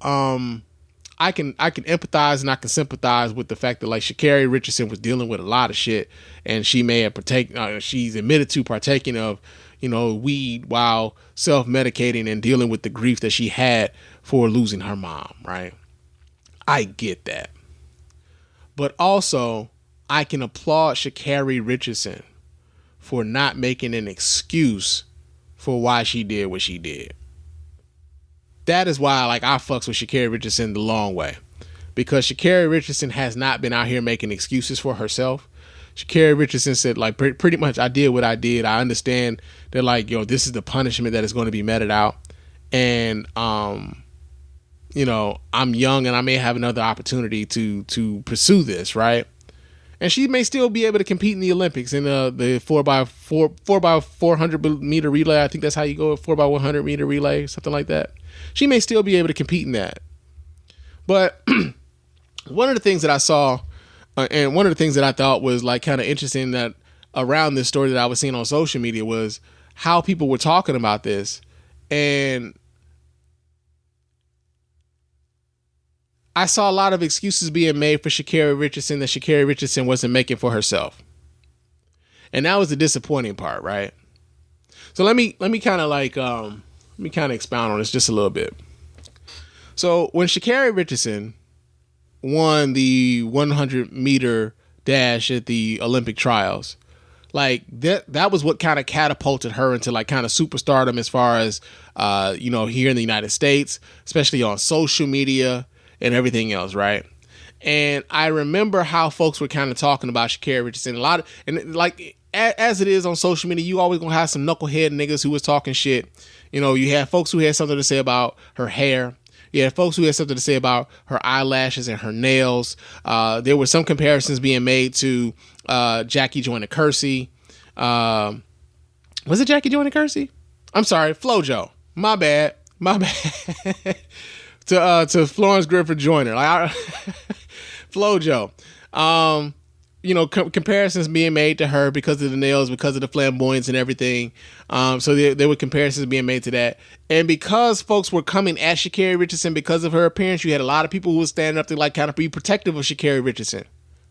I can empathize and I can sympathize with the fact that like Sha'Carri Richardson was dealing with a lot of shit, and she may have she's admitted to partaking of, weed while self-medicating and dealing with the grief that she had for losing her mom, right? I get that. But also, I can applaud Sha'Carri Richardson for not making an excuse for why she did what she did. That is why, I fucks with Sha'Carri Richardson the long way. Because Sha'Carri Richardson has not been out here making excuses for herself. Sha'Carri Richardson said, pretty much, I did what I did. I understand that, this is the punishment that is going to be meted out. And, I'm young and I may have another opportunity to pursue this, right? And she may still be able to compete in the Olympics in the 4x400 meter relay. I think that's how you go, 4x100 meter relay, something like that. She may still be able to compete in that. But one of the things that I saw and one of the things that I thought was kind of interesting that around this story that I was seeing on social media was how people were talking about this. And I saw a lot of excuses being made for Sha'Carri Richardson that Sha'Carri Richardson wasn't making for herself. And that was the disappointing part, right? So let me kind of expound on this just a little bit. So when Sha'Carri Richardson won the 100 meter dash at the Olympic trials, that was what kind of catapulted her into kind of superstardom as far as, here in the United States, especially on social media and everything else, right? And I remember how folks were kind of talking about Sha'Carri Richardson as it is on social media, you always gonna have some knucklehead niggas who was talking shit. You know, you had folks who had something to say about her hair. You had folks who had something to say about her eyelashes and her nails. There were some comparisons being made to Jackie Joyner Kersee. Was it Jackie Joyner Kersee? I'm sorry, FloJo. My bad. to Florence Griffith Joyner. FloJo. You know, comparisons being made to her because of the nails, because of the flamboyance and everything. So there were comparisons being made to that. And because folks were coming at Sha'Carri Richardson because of her appearance, you had a lot of people who were standing up to like kind of be protective of Sha'Carri Richardson,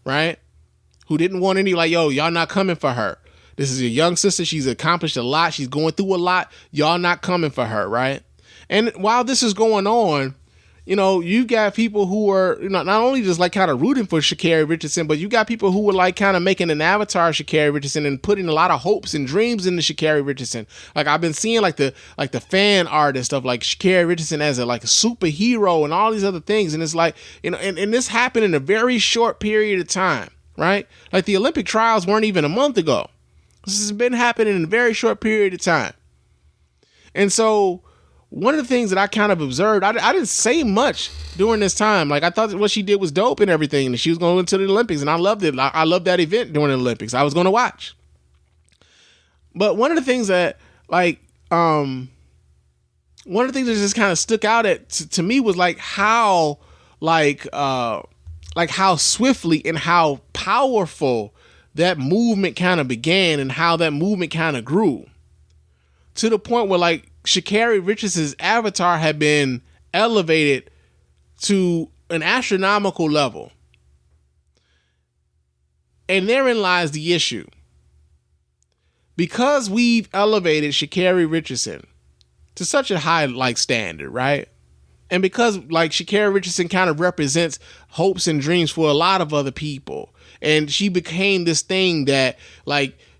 right? Who didn't want any like, yo, y'all not coming for her. This is your young sister. She's accomplished a lot. She's going through a lot. Y'all not coming for her, right? And while this is going on, you know, you got people who are, you know, not only just like kind of rooting for Sha'Carri Richardson, but you got people who were like kind of making an avatar of Sha'Carri Richardson and putting a lot of hopes and dreams into Sha'Carri Richardson. Like I've been seeing like the fan art and stuff like Sha'Carri Richardson as a superhero and all these other things. And it's like, you know, and this happened in a very short period of time, right? Like the Olympic trials weren't even a month ago. This has been happening in a very short period of time. And so one of the things that I kind of observed, I didn't say much during this time. Like I thought what she did was dope and everything, and she was going to the Olympics, and I loved it. I loved that event during the Olympics. I was going to watch. But one of the things that one of the things that just kind of stuck out to me was like how how swiftly and how powerful that movement kind of began and how that movement kind of grew to the point where like Sha'Carri Richardson's avatar had been elevated to an astronomical level. And therein lies the issue. Because we've elevated Sha'Carri Richardson to such a high standard, right? And because Sha'Carri Richardson kind of represents hopes and dreams for a lot of other people. And she became this thing that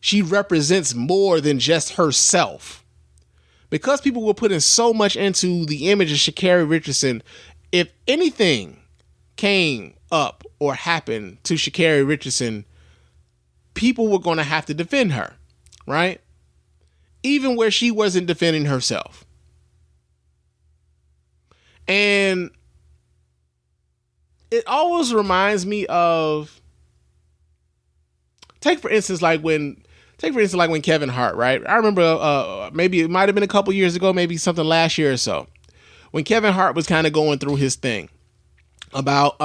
she represents more than just herself. Because people were putting so much into the image of Sha'Carri Richardson, if anything came up or happened to Sha'Carri Richardson, people were going to have to defend her, right? Even where she wasn't defending herself. And it always reminds me of, take for instance when Kevin Hart, right? I remember maybe it might have been a couple years ago, maybe something last year or so, when Kevin Hart was kind of going through his thing about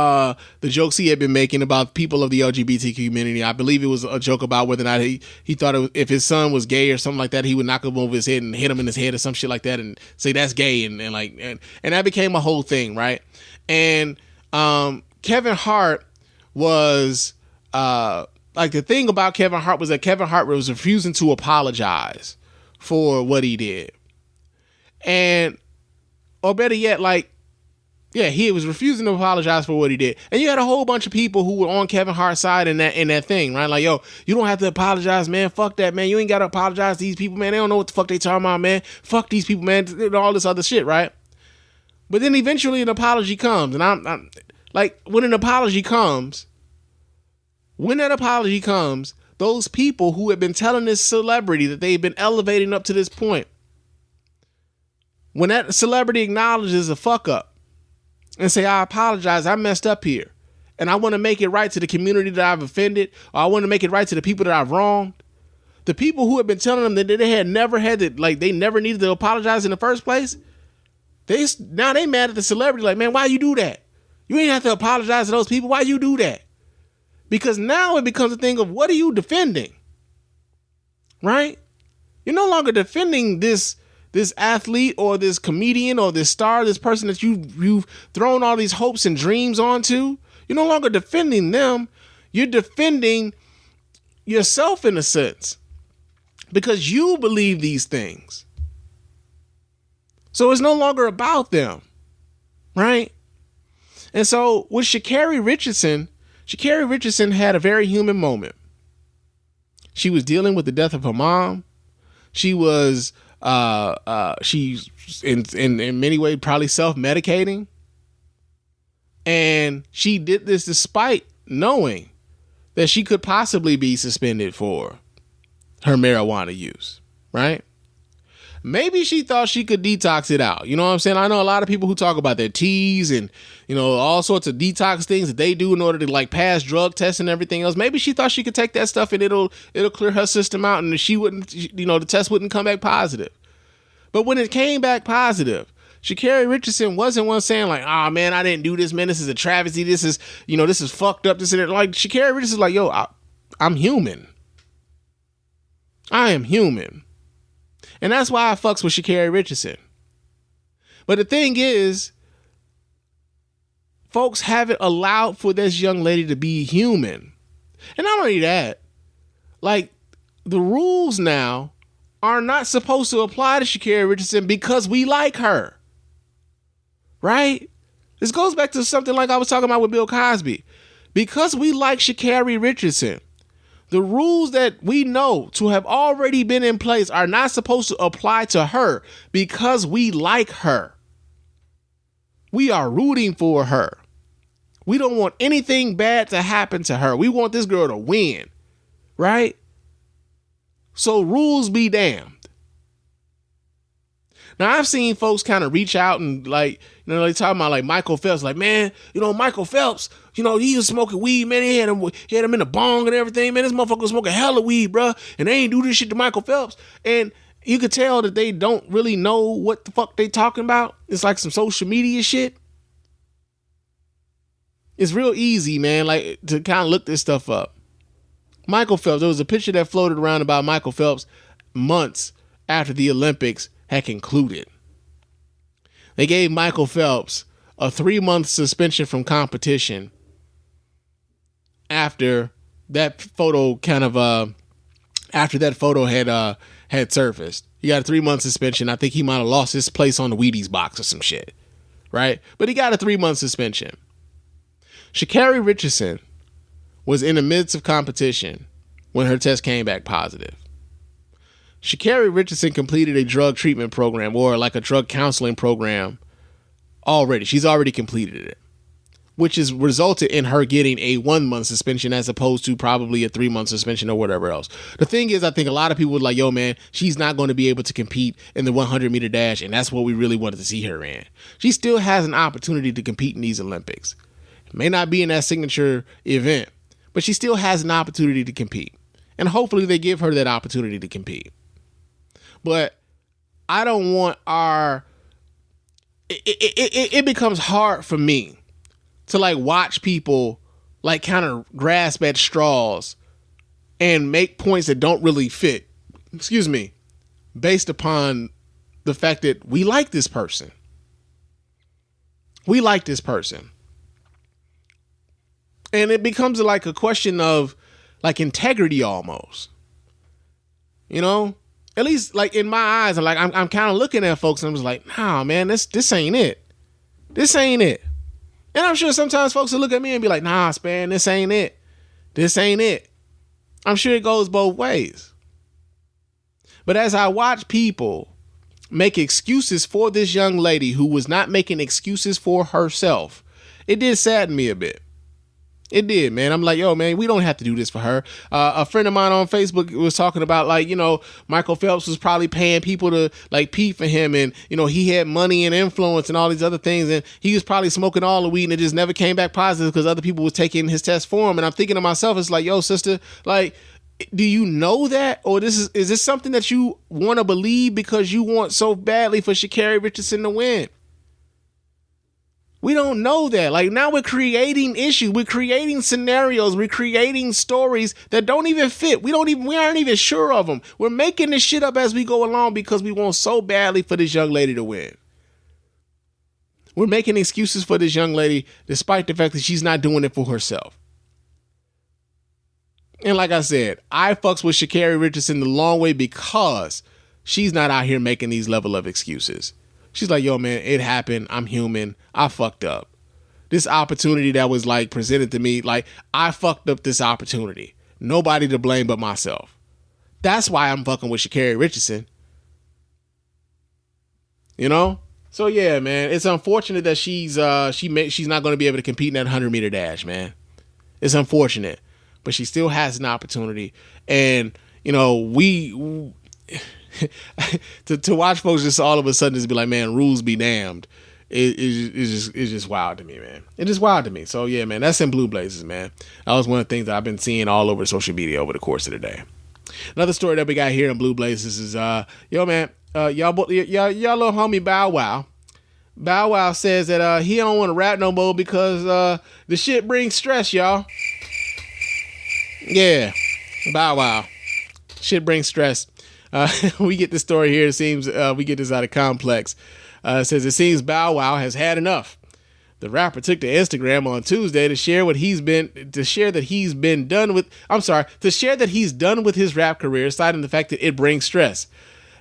the jokes he had been making about people of the LGBT community. I believe it was a joke about whether or not he thought if his son was gay or something like that, he would knock him over his head and hit him in his head or some shit like that and say that's gay and that became a whole thing, right? And Kevin Hart was the thing about Kevin Hart was that Kevin Hart was refusing to apologize for what he did. Or better yet, he was refusing to apologize for what he did. And you had a whole bunch of people who were on Kevin Hart's side in that thing, right? Like, yo, you don't have to apologize, man. Fuck that, man. You ain't got to apologize to these people, man. They don't know what the fuck they talking about, man. Fuck these people, man. And all this other shit, right? But then eventually an apology comes. And I'm when an apology comes, when that apology comes, those people who have been telling this celebrity that they've been elevating up to this point, when that celebrity acknowledges a fuck up and say, I apologize, I messed up here, and I want to make it right to the community that I've offended, or I want to make it right to the people that I've wronged, the people who have been telling them that they had never had to, they never needed to apologize in the first place, they mad at the celebrity, like, man, why you do that? You ain't have to apologize to those people. Why you do that? Because now it becomes a thing of, what are you defending? Right? You're no longer defending this athlete or this comedian or this star, this person that you've thrown all these hopes and dreams onto. You're no longer defending them. You're defending yourself in a sense, because you believe these things. So it's no longer about them. Right? And so with Sha'Carri Richardson had a very human moment. She was dealing with the death of her mom. She was she's in many ways probably self-medicating. And she did this despite knowing that she could possibly be suspended for her marijuana use, right? Maybe she thought she could detox it out. You know what I'm saying? I know a lot of people who talk about their teas and, you know, all sorts of detox things that they do in order to like pass drug tests and everything else. Maybe she thought she could take that stuff and it'll clear her system out and she wouldn't, you know, the test wouldn't come back positive. But when it came back positive, Sha'Carri Richardson wasn't one saying like, "Oh man, I didn't do this, man. This is a travesty. This is, you know, this is fucked up. This and that." Like Sha'Carri Richardson's like, "Yo, I'm human. I am human." And that's why I fucks with Sha'Carri Richardson. But the thing is, folks haven't allowed for this young lady to be human. And not only that, like the rules now are not supposed to apply to Sha'Carri Richardson because we like her. Right? This goes back to something like I was talking about with Bill Cosby. Because we like Sha'Carri Richardson, the rules that we know to have already been in place are not supposed to apply to her because we like her. We are rooting for her. We don't want anything bad to happen to her. We want this girl to win, right? So rules be damned. Now, I've seen folks kind of reach out and like, you know, they talking about like Michael Phelps, like, man, you know, Michael Phelps, you know, he was smoking weed, man. He had him in the bong and everything, man. This motherfucker was smoking hella weed, bro. And they ain't do this shit to Michael Phelps. And you could tell that they don't really know what the fuck they talking about. It's like some social media shit. It's real easy, man, like to kind of look this stuff up. Michael Phelps, there was a picture that floated around about Michael Phelps months after the Olympics had concluded. They gave Michael Phelps a 3-month suspension from competition after that photo had surfaced. He got a 3-month suspension. I think he might have lost his place on the Wheaties box or some shit, right? But he got a 3-month suspension. Sha'Carri Richardson was in the midst of competition when her test came back positive. Sha'Carri Richardson completed a drug treatment program or like a drug counseling program already. She's already completed it, which has resulted in her getting a 1-month suspension as opposed to probably a 3-month suspension or whatever else. The thing is, I think a lot of people were like, yo, man, she's not going to be able to compete in the 100-meter dash, and that's what we really wanted to see her in. She still has an opportunity to compete in these Olympics. It may not be in that signature event, but she still has an opportunity to compete. And hopefully they give her that opportunity to compete. But I don't want it becomes hard for me to like watch people like kind of grasp at straws and make points that don't really fit, based upon the fact that we like this person. We like this person. And it becomes like a question of like integrity almost. You know? At least like in my eyes, I'm kind of looking at folks and I'm just like, nah, man, this ain't it. This ain't it. And I'm sure sometimes folks will look at me and be like, nah, Span, this ain't it. This ain't it. I'm sure it goes both ways. But as I watch people make excuses for this young lady who was not making excuses for herself, it did sadden me a bit. It did, man. I'm like, yo, man, we don't have to do this for her. A friend of mine on Facebook was talking about like, you know, Michael Phelps was probably paying people to like pee for him. And, you know, he had money and influence and all these other things. And he was probably smoking all the weed and it just never came back positive because other people was taking his test for him. And I'm thinking to myself, it's like, yo, sister, like, do you know that? Or is this something that you want to believe because you want so badly for Sha'Carri Richardson to win? We don't know that. Like now we're creating issues. We're creating scenarios. We're creating stories that don't even fit. We aren't even sure of them. We're making this shit up as we go along because we want so badly for this young lady to win. We're making excuses for this young lady despite the fact that she's not doing it for herself. And like I said, I fucks with Sha'Carri Richardson the long way because she's not out here making these level of excuses. She's like, yo, man, it happened. I'm human. I fucked up. This opportunity that was like presented to me, like I fucked up this opportunity. Nobody to blame but myself. That's why I'm fucking with Sha'Carri Richardson. You know? So yeah, man, it's unfortunate that she's not going to be able to compete in that 100-meter dash, man. It's unfortunate, but she still has an opportunity. And you know, we to watch folks just all of a sudden just be like, man, rules be damned. It's just wild to me, man. It's just wild to me. So yeah, man, that's in Blue Blazers, man. That was one of the things that I've been seeing all over social media over the course of the day. Another story that we got here in Blue Blazers is yo man, y'all little homie Bow Wow. Bow Wow says that he don't want to rap no more because the shit brings stress, y'all. Yeah, Bow Wow. Shit brings stress. We get this story here. It seems we get this out of Complex. It says it seems Bow Wow has had enough. The rapper took to Instagram on Tuesday to share that he's done with his rap career, citing the fact that it brings stress.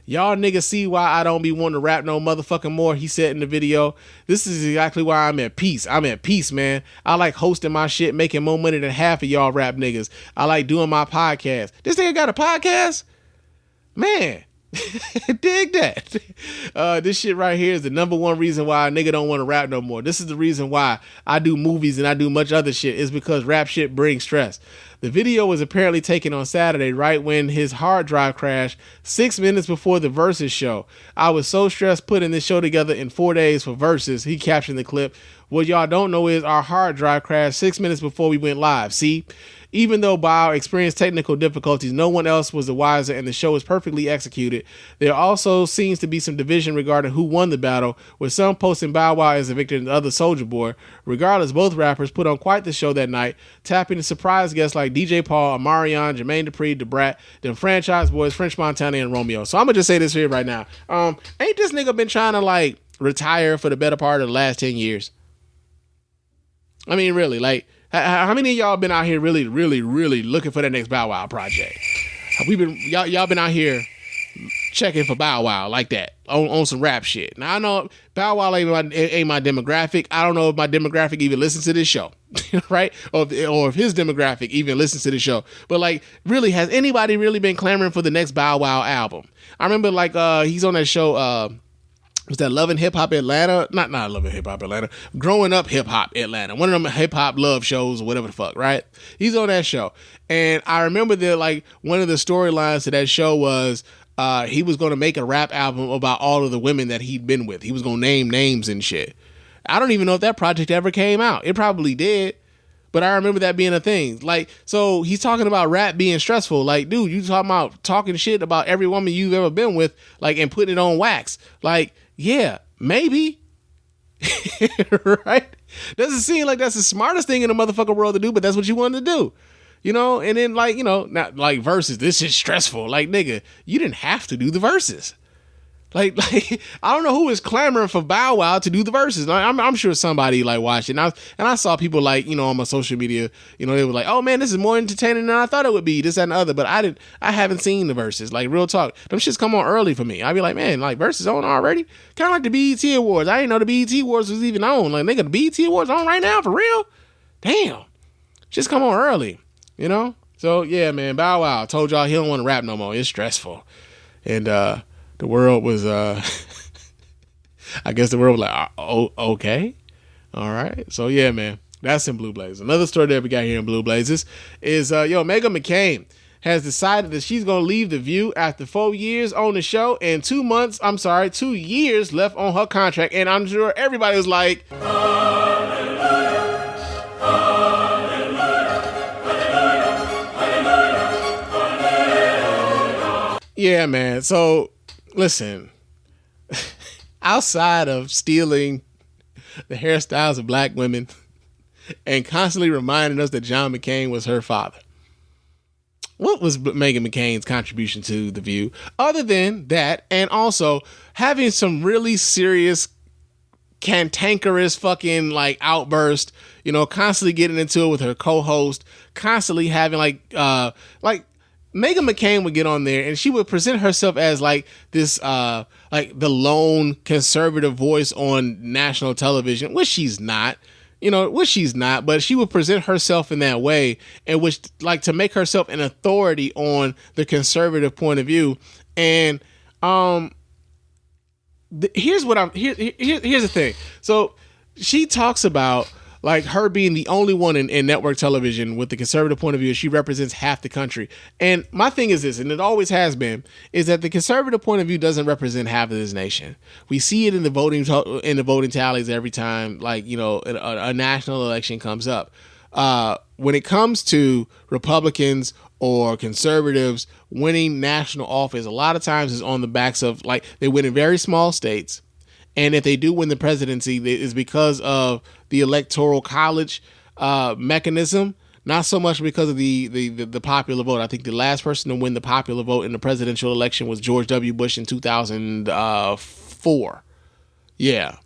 Y'all niggas see why I don't be wanting to rap no motherfucking more, he said in the video. This is exactly why I'm at peace. I'm at peace, man. I like hosting my shit, making more money than half of y'all rap niggas. I like doing my podcast. This nigga got a podcast? Man, dig that. This shit right here is the number one reason why a nigga don't want to rap no more. This is the reason why I do movies and I do much other shit, is because rap shit brings stress. The video was apparently taken on Saturday, right when his hard drive crashed 6 minutes before the Versus show. I was so stressed putting this show together in 4 days for Versus, he captioned the clip. What y'all don't know is our hard drive crashed 6 minutes before we went live. See? Even though Bow experienced technical difficulties, no one else was the wiser and the show was perfectly executed. There also seems to be some division regarding who won the battle, with some posting Bow Wow as the victor and the other Soulja Boy. Regardless, both rappers put on quite the show that night, tapping the surprise guests like DJ Paul, Amarion, Jermaine Dupri, DeBrat, them Franchise Boys, French Montana, and Romeo. So I'm going to just say this here right now. Ain't this nigga been trying to like retire for the better part of the last 10 years? I mean, really, like, how many of y'all been out here really looking for that next Bow Wow project? Y'all been out here checking for Bow Wow like that on some rap shit. Now I know Bow Wow ain't my demographic. I don't know if my demographic even listens to this show, right? Or if his demographic even listens to the show. But like, really, has anybody really been clamoring for the next Bow Wow album? I remember like he's on that show. Was that Love and Hip Hop Atlanta? Not Love and Hip Hop Atlanta. Growing Up Hip Hop Atlanta. One of them hip hop love shows or whatever the fuck, right? He's on that show. And I remember that like one of the storylines to that show was he was going to make a rap album about all of the women that he'd been with. He was going to name names and shit. I don't even know if that project ever came out. It probably did. But I remember that being a thing. Like, so he's talking about rap being stressful. Like, dude, you talking about talking shit about every woman you've ever been with, like, and putting it on wax. Like, yeah, maybe. Right? Doesn't seem like that's the smartest thing in the motherfucking world to do, but that's what you wanted to do. You know? And then, like, you know, not like Versus. This is stressful. Like, nigga, you didn't have to do the Versus. Like I don't know who is clamoring for Bow Wow to do the Verses. I'm sure somebody like watched it. And I saw people like, you know, on my social media, you know, they were like, oh man, this is more entertaining than I thought it would be, this, that, and the other. But I haven't seen the Verses. Like, real talk. Them shits come on early for me. I'd be like, man, like Verses on already? Kind of like the BET Awards. I didn't know the BET Awards was even on. Like, nigga, the BET Awards on right now? For real? Damn. Just come on early, you know? So yeah, man, Bow Wow told y'all he don't want to rap no more. It's stressful. And the world was, I guess the world was like, oh, okay. All right. So, yeah, man, that's in Blue Blazers. Another story that we got here in Blue Blazers is, Meghan McCain has decided that she's going to leave The View after 4 years on the show and 2 years left on her contract. And I'm sure everybody was like, yeah, man. So, listen, outside of stealing the hairstyles of black women and constantly reminding us that John McCain was her father, what was Meghan McCain's contribution to The View other than that? And also having some really serious, cantankerous fucking like outburst, you know, constantly getting into it with her co-host, constantly having like Meghan McCain would get on there and she would present herself as like this, like the lone conservative voice on national television, which she's not, but she would present herself in that way, and which like to make herself an authority on the conservative point of view. And here's the thing. So she talks about like her being the only one in network television with the conservative point of view, she represents half the country. And my thing is this, and it always has been, is that the conservative point of view doesn't represent half of this nation. We see it in the voting tallies every time, like, you know, a national election comes up. When it comes to Republicans or conservatives winning national office, a lot of times is on the backs of, like, they win in very small states. And if they do win the presidency, it's because of the electoral college mechanism, not so much because of the popular vote. I think the last person to win the popular vote in the presidential election was George W. Bush in 2004. Yeah.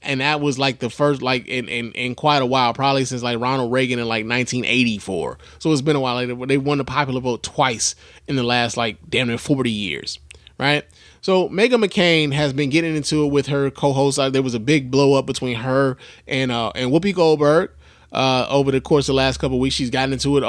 And that was like the first, like in quite a while, probably since like Ronald Reagan in like 1984. So it's been a while. Like, they won the popular vote twice in the last like damn near 40 years, right? So Meghan McCain has been getting into it with her co-host. There was a big blow up between her and Whoopi Goldberg. Over the course of the last couple of weeks, she's gotten into it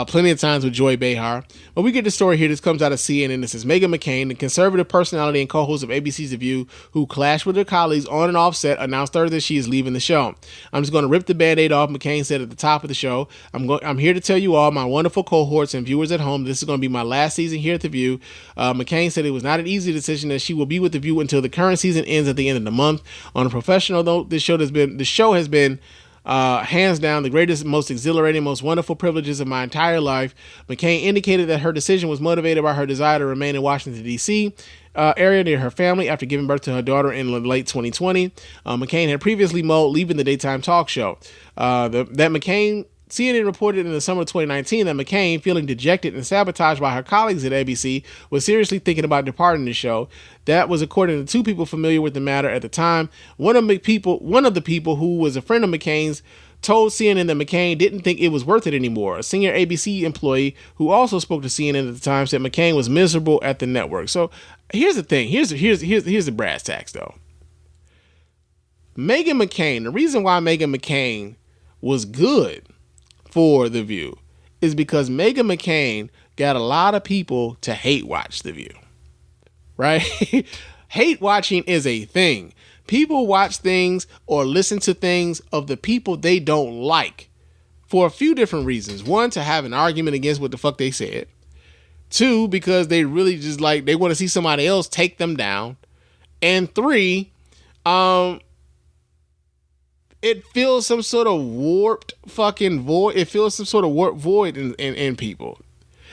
plenty of times with Joy Behar. But we get the story here. This comes out of CNN. This is Meghan McCain, the conservative personality and co-host of ABC's The View, who clashed with her colleagues on and off set, announced Thursday that she is leaving the show. I'm just going to rip the Band-Aid off, McCain said at the top of the show. I'm here to tell you all, my wonderful cohorts and viewers at home, this is going to be my last season here at The View. McCain said it was not an easy decision, that she will be with The View until the current season ends at the end of the month. On a professional note, the show has been hands down the greatest, most exhilarating, most wonderful privileges of my entire life. McCain indicated that her decision was motivated by her desire to remain in Washington, D.C. Area near her family after giving birth to her daughter in late 2020. McCain had previously mulled leaving the daytime talk show. CNN reported in the summer of 2019 that McCain, feeling dejected and sabotaged by her colleagues at ABC, was seriously thinking about departing the show. That was according to two people familiar with the matter at the time. One of the people who was a friend of McCain's told CNN that McCain didn't think it was worth it anymore. A senior ABC employee who also spoke to CNN at the time said McCain was miserable at the network. So here's the thing. Here's the brass tacks though. Meghan McCain, the reason why Meghan McCain was good for The View is because Meghan McCain got a lot of people to hate watch The View, right? Hate watching is a thing. People watch things or listen to things of the people they don't like for a few different reasons. One, to have an argument against what the fuck they said. Two, because they really just like, they want to see somebody else take them down. And three, it feels some sort of warped fucking void. It feels some sort of warped void in people.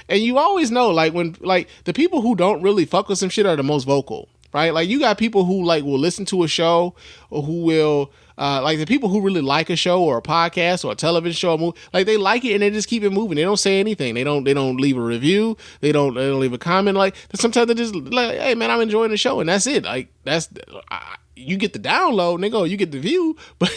And you always know, like, when, like, the people who don't really fuck with some shit are the most vocal, right? Like, you got people who, like, will listen to a show, or who will, like, the people who really like a show or a podcast or a television show or movie, like, they like it and they just keep it moving. They don't say anything. They don't leave a review. They don't leave a comment. Like, sometimes they just like, hey man, I'm enjoying the show, and that's it. Like, you get the download, nigga, you get the view, but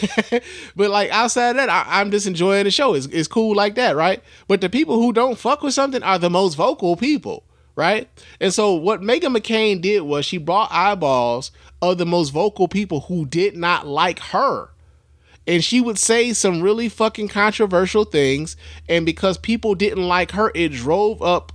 like, outside of that, I'm just enjoying the show. It's cool like that, right? But the people who don't fuck with something are the most vocal people, right? And so what Meghan McCain did was she brought eyeballs of the most vocal people who did not like her. And she would say some really fucking controversial things, and because people didn't like her, it drove up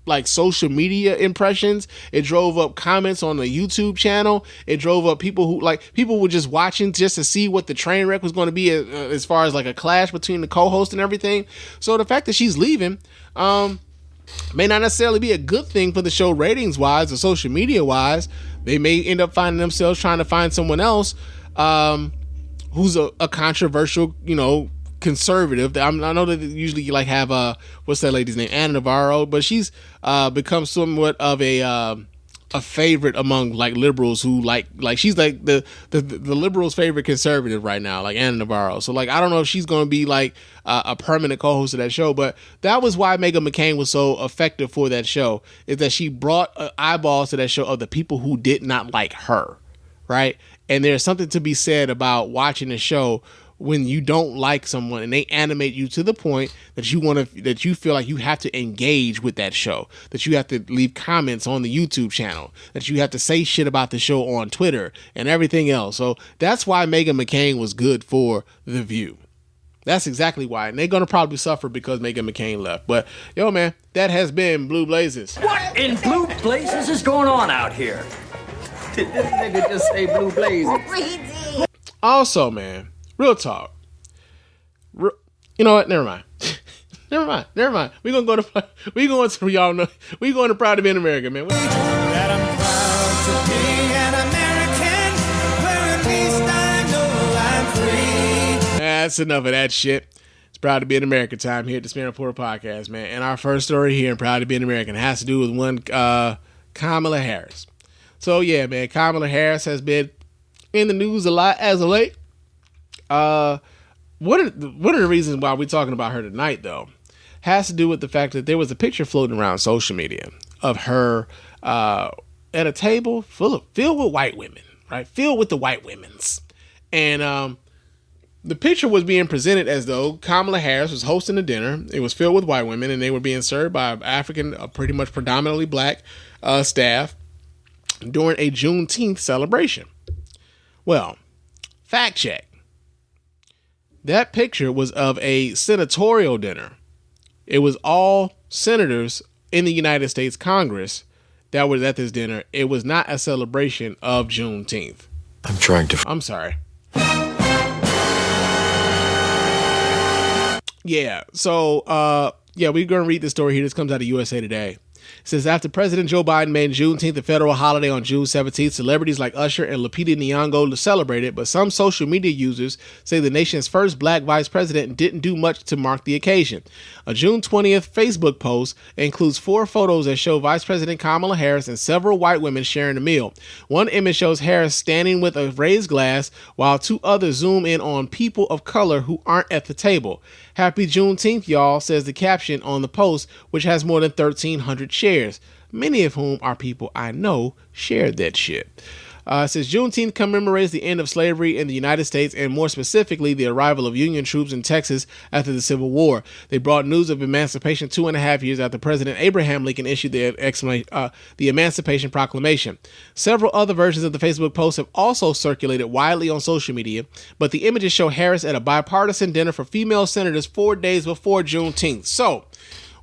like social media impressions. It drove up comments on the YouTube channel. It drove up people were just watching just to see what the train wreck was going to be as far as like a clash between the co-host and everything. So the fact that she's leaving may not necessarily be a good thing for the show ratings wise or social media wise. They may end up finding themselves trying to find someone else who's a controversial, conservative. I know that they usually like have what's that lady's name, Anna Navarro, but she's become somewhat of a favorite among like liberals who like she's like the liberals' favorite conservative right now, like Anna Navarro. So like, I don't know if she's going to be like a permanent co-host of that show, but that was why Meghan McCain was so effective for that show, is that she brought eyeballs to that show of the people who did not like her, right? And there's something to be said about watching a show when you don't like someone and they animate you to the point that you feel like you have to engage with that show, that you have to leave comments on the YouTube channel, that you have to say shit about the show on Twitter and everything else. So that's why Meghan McCain was good for The View. That's exactly why. And they're going to probably suffer because Meghan McCain left. But yo, man, that has been Blue Blazes. What in blue blazes is going on out here? Did this nigga just say Blue Blazes? Also, man, Real talk. You know what? Never mind. Never mind. We're going to go to, y'all know, we going to Proud to Be an American, man. That I'm proud to be an American, where at least I know I'm free. That's enough of that shit. It's Proud to Be an American time here at the Span Reporter Podcast, man. And our first story here in Proud to Be an American has to do with one Kamala Harris. So, yeah, man, Kamala Harris has been in the news a lot as of late. One of the reasons why we're talking about her tonight, though, has to do with the fact that there was a picture floating around social media of her at a table filled with white women, right? Filled with the white women's. And the picture was being presented as though Kamala Harris was hosting a dinner. It was filled with white women, and they were being served by African, pretty much predominantly black staff during a Juneteenth celebration. Well, fact check. That picture was of a senatorial dinner. It was all senators in the United States Congress that was at this dinner. It was not a celebration of Juneteenth. I'm sorry. Yeah. So, we're going to read this story here. This comes out of USA Today. It says, after President Joe Biden made Juneteenth a federal holiday on June 17th, celebrities like Usher and Lupita Nyong'o celebrated, but some social media users say the nation's first black vice president didn't do much to mark the occasion. A June 20th Facebook post includes 4 photos that show Vice President Kamala Harris and several white women sharing a meal. One image shows Harris standing with a raised glass, while 2 others zoom in on people of color who aren't at the table. Happy Juneteenth, y'all, says the caption on the post, which has more than 1,300 shares, many of whom are people I know shared that shit. It says Juneteenth commemorates the end of slavery in the United States, and more specifically, the arrival of Union troops in Texas after the Civil War. They brought news of emancipation 2.5 years after President Abraham Lincoln issued the Emancipation Proclamation. Several other versions of the Facebook post have also circulated widely on social media, but the images show Harris at a bipartisan dinner for female senators 4 days before Juneteenth. So,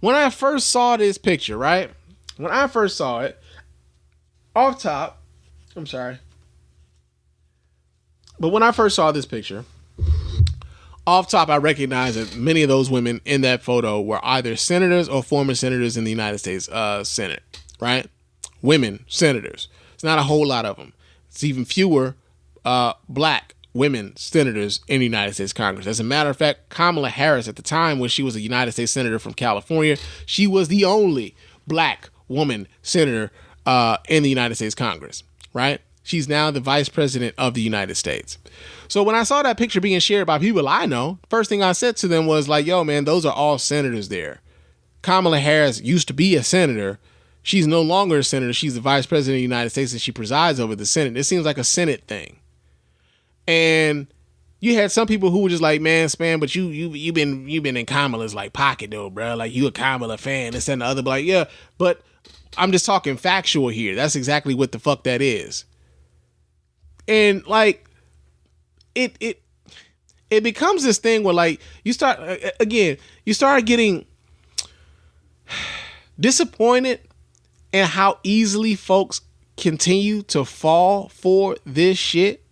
when I first saw this picture, right? When I first saw it, off top, I'm sorry. But when I first saw this picture, off top, I recognized that many of those women in that photo were either senators or former senators in the United States Senate, right? Women senators. It's not a whole lot of them. It's even fewer black women senators in the United States Congress. As a matter of fact, Kamala Harris, at the time when she was a United States Senator from California, she was the only black woman senator in the United States Congress. Right? She's now the vice president of the United States. So when I saw that picture being shared by people I know, first thing I said to them was like, yo, man, those are all senators there. Kamala Harris used to be a senator. She's no longer a senator. She's the vice president of the United States, and she presides over the Senate. It seems like a Senate thing. And you had some people who were just like, man, Span, but you've been in Kamala's like pocket though, bro. Like you a Kamala fan, this and the other. But like, yeah, but I'm just talking factual here. That's exactly what the fuck that is. And like, it becomes this thing where like you start getting disappointed in how easily folks continue to fall for this shit.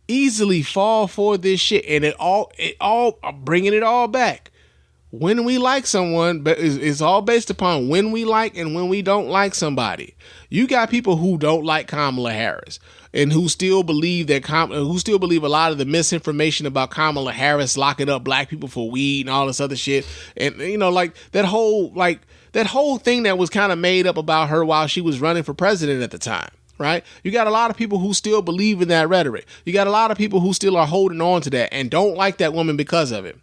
Easily fall for this shit, and it all I'm bringing it all back. When we like someone, but it's all based upon when we like and when we don't like somebody. You got people who don't like Kamala Harris and who still believe a lot of the misinformation about Kamala Harris locking up black people for weed and all this other shit. And you know, like that whole thing that was kind of made up about her while she was running for president at the time. Right? You got a lot of people who still believe in that rhetoric. You got a lot of people who still are holding on to that and don't like that woman because of it.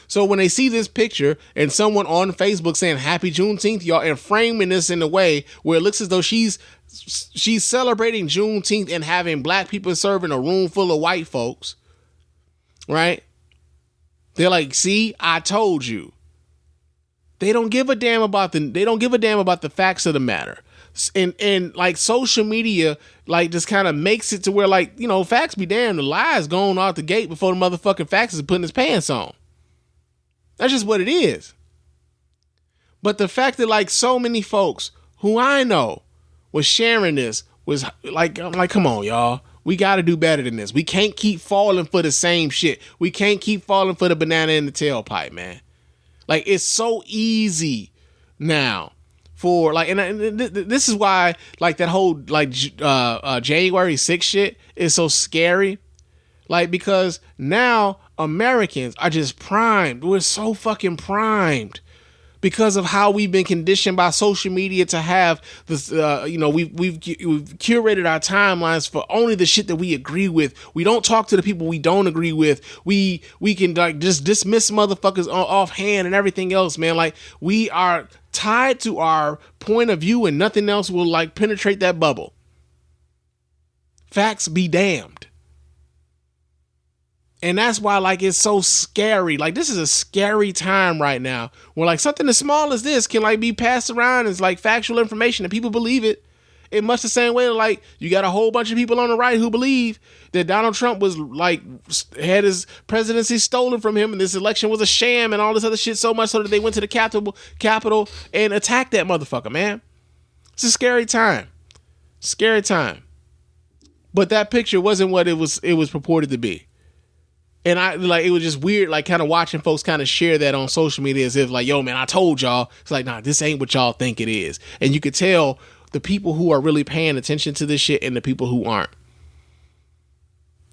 So when they see this picture and someone on Facebook saying Happy Juneteenth, y'all, and framing this in a way where it looks as though she's celebrating Juneteenth and having black people serving a room full of white folks, right? They're like, see, I told you. They don't give a damn about the facts of the matter. And like social media, like just kind of makes it to where like, you know, facts be damned, the lies going out the gate before the motherfucking facts is putting his pants on. That's just what it is. But the fact that like so many folks who I know was sharing this was like, I'm like, come on, y'all. We got to do better than this. We can't keep falling for the same shit. We can't keep falling for the banana in the tailpipe, man. Like, it's so easy now for, like, and this is why, like, that whole, like, January 6th shit is so scary. Like, because now Americans are just primed. We're so fucking primed because of how we've been conditioned by social media to have this, we've curated our timelines for only the shit that we agree with. We don't talk to the people we don't agree with. We can, like, just dismiss motherfuckers offhand and everything else, man. Like, we are tied to our point of view and nothing else will, like, penetrate that bubble. Facts be damned. And that's why, like, it's so scary. Like, this is a scary time right now where, like, something as small as this can, like, be passed around as, like, factual information and people believe it. In much the same way, like, you got a whole bunch of people on the right who believe that Donald Trump was, like, had his presidency stolen from him and this election was a sham and all this other shit, so much so that they went to the Capitol and attacked that motherfucker, man. It's a scary time. Scary time. But that picture wasn't what it was purported to be. And it was just weird, like, kind of watching folks kind of share that on social media as if, like, yo, man, I told y'all. It's like, nah, this ain't what y'all think it is. And you could tell the people who are really paying attention to this shit and the people who aren't.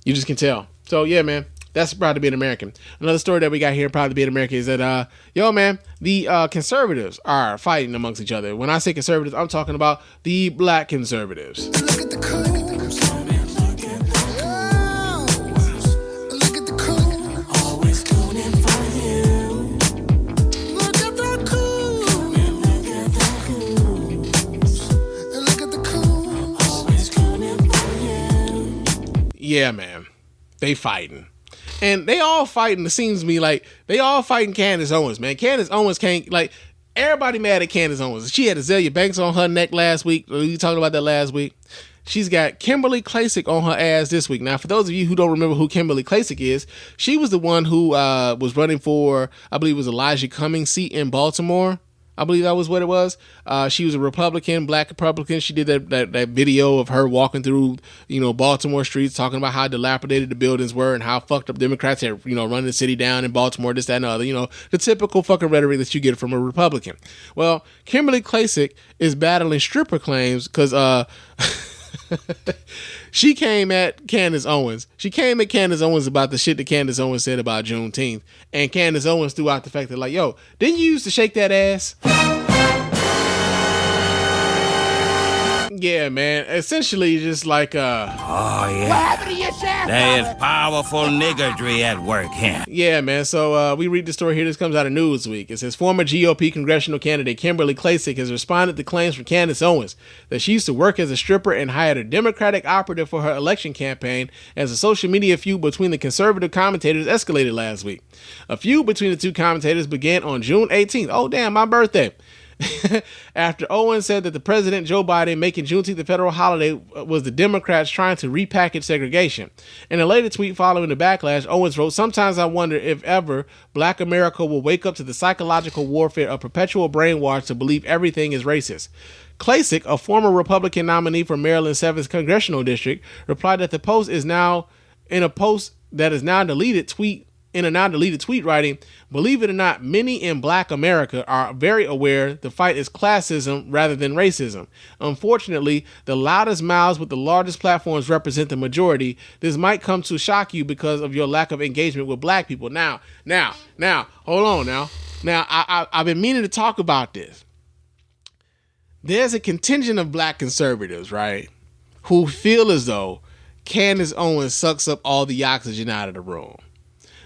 You just can tell. So, yeah, man, that's Proud to Be an American. Another story that we got here, Proud to Be an American, is that, the conservatives are fighting amongst each other. When I say conservatives, I'm talking about the black conservatives. Look at the cool. Yeah, man, they fighting. And they all fighting, it seems to me like they all fighting Candace Owens, man. Candace Owens can't, like, everybody mad at Candace Owens. She had Azalea Banks on her neck last week. We talked about that last week. She's got Kimberly Klacik on her ass this week. Now, for those of you who don't remember who Kimberly Klacik is, she was the one who was running for, I believe it was Elijah Cummings' seat in Baltimore. I believe that was what it was. She was a Republican, black Republican. She did that video of her walking through, Baltimore streets, talking about how dilapidated the buildings were and how fucked up Democrats had, running the city down in Baltimore, this, that, and the other. The typical fucking rhetoric that you get from a Republican. Well, Kimberly Klacik is battling stripper claims because she came at Candace Owens. She came at Candace Owens about the shit that Candace Owens said about Juneteenth. And Candace Owens threw out the fact that, like, yo, didn't you used to shake that ass? Yeah, man. Essentially, just like, Oh, yeah. What happened to your shaft? There is powerful niggardry at work here. Yeah, man. So we read the story here. This comes out of Newsweek. It says former GOP congressional candidate Kimberly Klacik has responded to claims from Candace Owens that she used to work as a stripper and hired a Democratic operative for her election campaign as a social media feud between the conservative commentators escalated last week. A feud between the two commentators began on June 18th. Oh, damn, my birthday. After Owens said that the President Joe Biden making Juneteenth a federal holiday was the Democrats trying to repackage segregation. In a later tweet following the backlash, Owens wrote, "Sometimes I wonder if ever Black America will wake up to the psychological warfare of perpetual brainwash to believe everything is racist." Klacik, a former Republican nominee for Maryland's 7th Congressional District, replied that the post is now in a post that is now deleted tweet. In a now deleted tweet writing, "Believe it or not, many in Black America are very aware the fight is classism rather than racism. Unfortunately, the loudest mouths with the largest platforms represent the majority. This might come to shock you because of your lack of engagement with Black people." Now, hold on now. Now, I've been meaning to talk about this. There's a contingent of Black conservatives, right, who feel as though Candace Owens sucks up all the oxygen out of the room.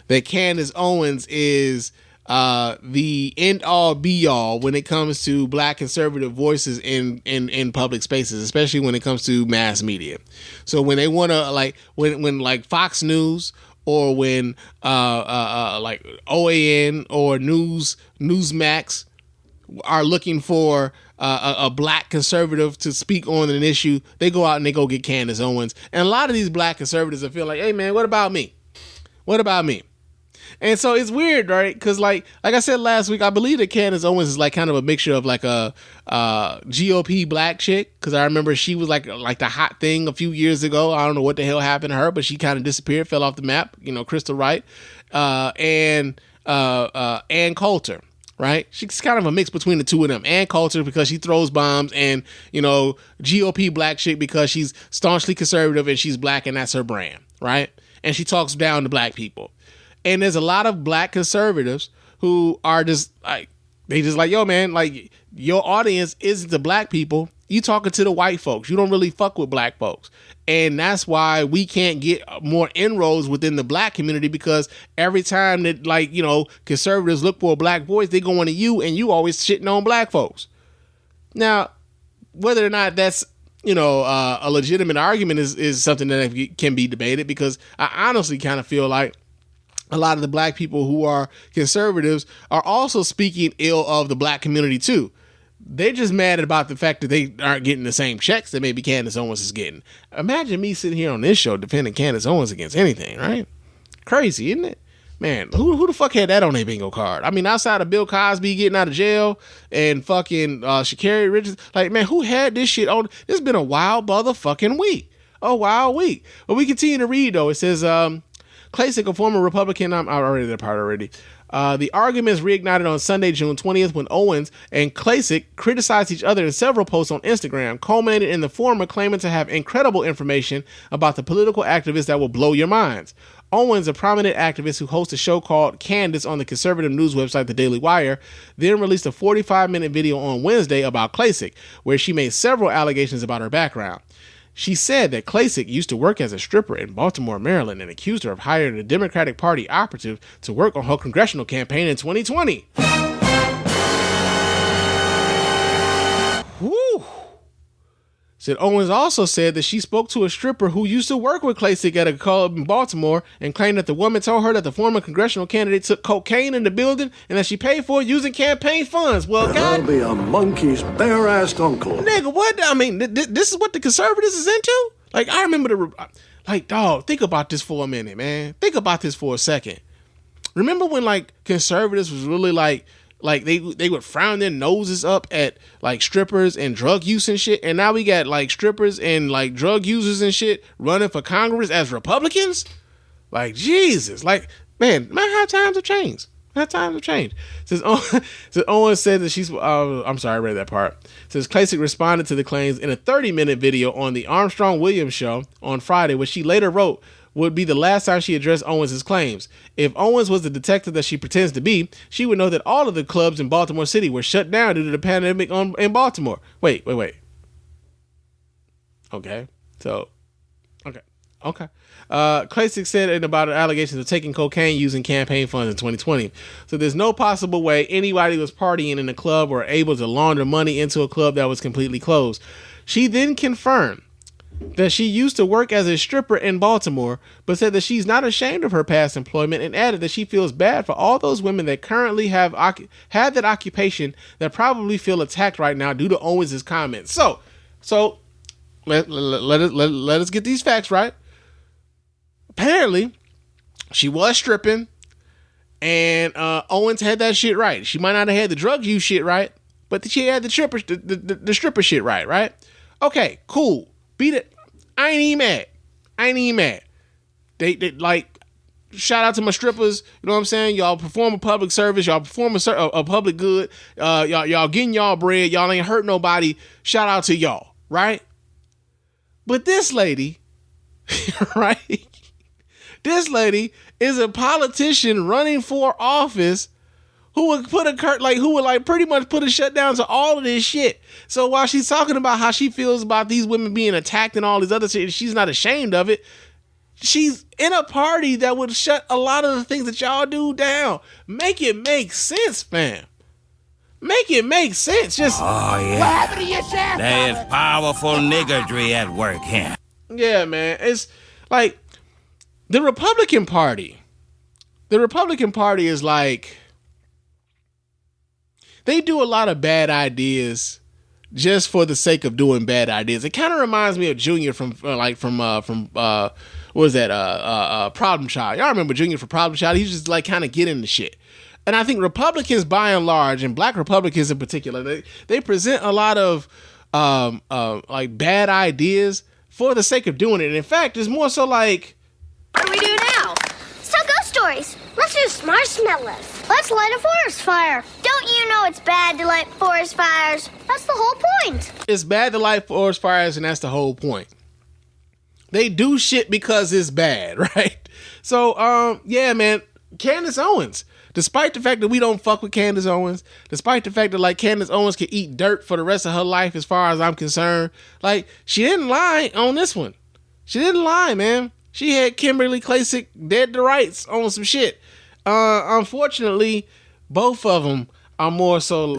That Candace Owens is the end-all, be-all when it comes to Black conservative voices in public spaces, especially when it comes to mass media. So when they want to, like, when like Fox News or when like OAN or Newsmax are looking for a Black conservative to speak on an issue, they go out and they go get Candace Owens. And a lot of these Black conservatives are feel like, hey, man, what about me? What about me? And so it's weird, right? Because like I said last week, I believe that Candace Owens is like kind of a mixture of like a GOP black chick. Because I remember she was like the hot thing a few years ago. I don't know what the hell happened to her, but she kind of disappeared, fell off the map. You know, Crystal Wright and Ann Coulter. Right, she's kind of a mix between the two of them. Ann Coulter because she throws bombs, and you know, GOP black chick because she's staunchly conservative and she's black and that's her brand, right? And she talks down to black people. And there's a lot of black conservatives who are just like, they just like, yo, man, like your audience isn't the black people. You talking to the white folks. You don't really fuck with black folks. And that's why we can't get more inroads within the black community, because every time that, like, you know, conservatives look for a black voice, they go into you and you always shitting on black folks. Now, whether or not that's, you know, a legitimate argument is something that can be debated, because I honestly kind of feel like a lot of the black people who are conservatives are also speaking ill of the black community too. They're just mad about the fact that they aren't getting the same checks that maybe Candace Owens is getting. Imagine me sitting here on this show defending Candace Owens against anything, right? Crazy, isn't it? Man, who the fuck had that on their bingo card? I mean, outside of Bill Cosby getting out of jail and fucking Sha'Carri Richards, like, man, who had this shit on? This has been a wild motherfucking week. A wild week. But we continue to read, though. It says, Klacik, a former Republican, I already that part already. The arguments reignited on Sunday, June 20th, when Owens and Klacik criticized each other in several posts on Instagram, culminated in the former claiming to have incredible information about the political activists that will blow your minds. Owens, a prominent activist who hosts a show called Candace on the conservative news website The Daily Wire, then released a 45-minute video on Wednesday about Klacik, where she made several allegations about her background. She said that Klacik used to work as a stripper in Baltimore, Maryland, and accused her of hiring a Democratic Party operative to work on her congressional campaign in 2020. Whew. Said Owens also said that she spoke to a stripper who used to work with Klacik at a club in Baltimore and claimed that the woman told her that the former congressional candidate took cocaine in the building and that she paid for it using campaign funds. Well, God, I'll be a monkey's bare-assed uncle. Nigga, what? I mean, this is what the conservatives is into? Like, I remember dog, think about this for a minute, man. Think about this for a second. Remember when, like, conservatives was really like they would frown their noses up at like strippers and drug use and shit, and now we got like strippers and like drug users and shit running for Congress as Republicans? Like, Jesus, like, man, how times have changed. Says Owens said that she's I'm sorry, I read that part. Says Klacik responded to the claims in a 30-minute video on the Armstrong Williams show on Friday, which she later wrote would be the last time she addressed Owens' claims. If Owens was the detective that she pretends to be, she would know that all of the clubs in Baltimore City were shut down due to the pandemic in Baltimore. Wait. Okay. So, okay. Klacik said about allegations of taking cocaine using campaign funds in 2020. So there's no possible way anybody was partying in a club or able to launder money into a club that was completely closed. She then confirmed that she used to work as a stripper in Baltimore, but said that she's not ashamed of her past employment, and added that she feels bad for all those women that currently have that occupation that probably feel attacked right now due to Owens' comments. So let us get these facts right. Apparently, she was stripping, and Owens had that shit right. She might not have had the drug use shit right, but she had the stripper shit right? Okay, cool. Beat it. I ain't even mad. They like, shout out to my strippers. You know what I'm saying? Y'all perform a public service. Y'all perform a public good. Y'all getting y'all bread. Y'all ain't hurt nobody. Shout out to y'all, right? But this lady, right? This lady is a politician running for office who would pretty much put a shutdown to all of this shit. So while she's talking about how she feels about these women being attacked and all these other shit, she's not ashamed of it. She's in a party that would shut a lot of the things that y'all do down. Make it make sense, fam. Make it make sense. Just, oh, yeah. What happened to your sheriff? There is powerful niggardry at work here. Yeah, man. It's like the Republican Party. The Republican Party is like, they do a lot of bad ideas just for the sake of doing bad ideas. It kind of reminds me of Junior from what was that? Problem Child. Y'all remember Junior from Problem Child? He's just like kind of get into shit. And I think Republicans, by and large, and Black Republicans in particular, they present a lot of like bad ideas for the sake of doing it. And in fact, it's more so like, what do we do now? Let's tell ghost stories. Let's do marshmallows. Let's light a forest fire. Don't you know it's bad to light forest fires? That's the whole point. It's bad to light forest fires, and that's the whole point. They do shit because it's bad, right? So, yeah, man, Candace Owens. Despite the fact that we don't fuck with Candace Owens, despite the fact that like Candace Owens can eat dirt for the rest of her life, as far as I'm concerned, like she didn't lie on this one. She didn't lie, man. She had Kimberly Klacik dead to rights on some shit. Unfortunately, both of them are more so.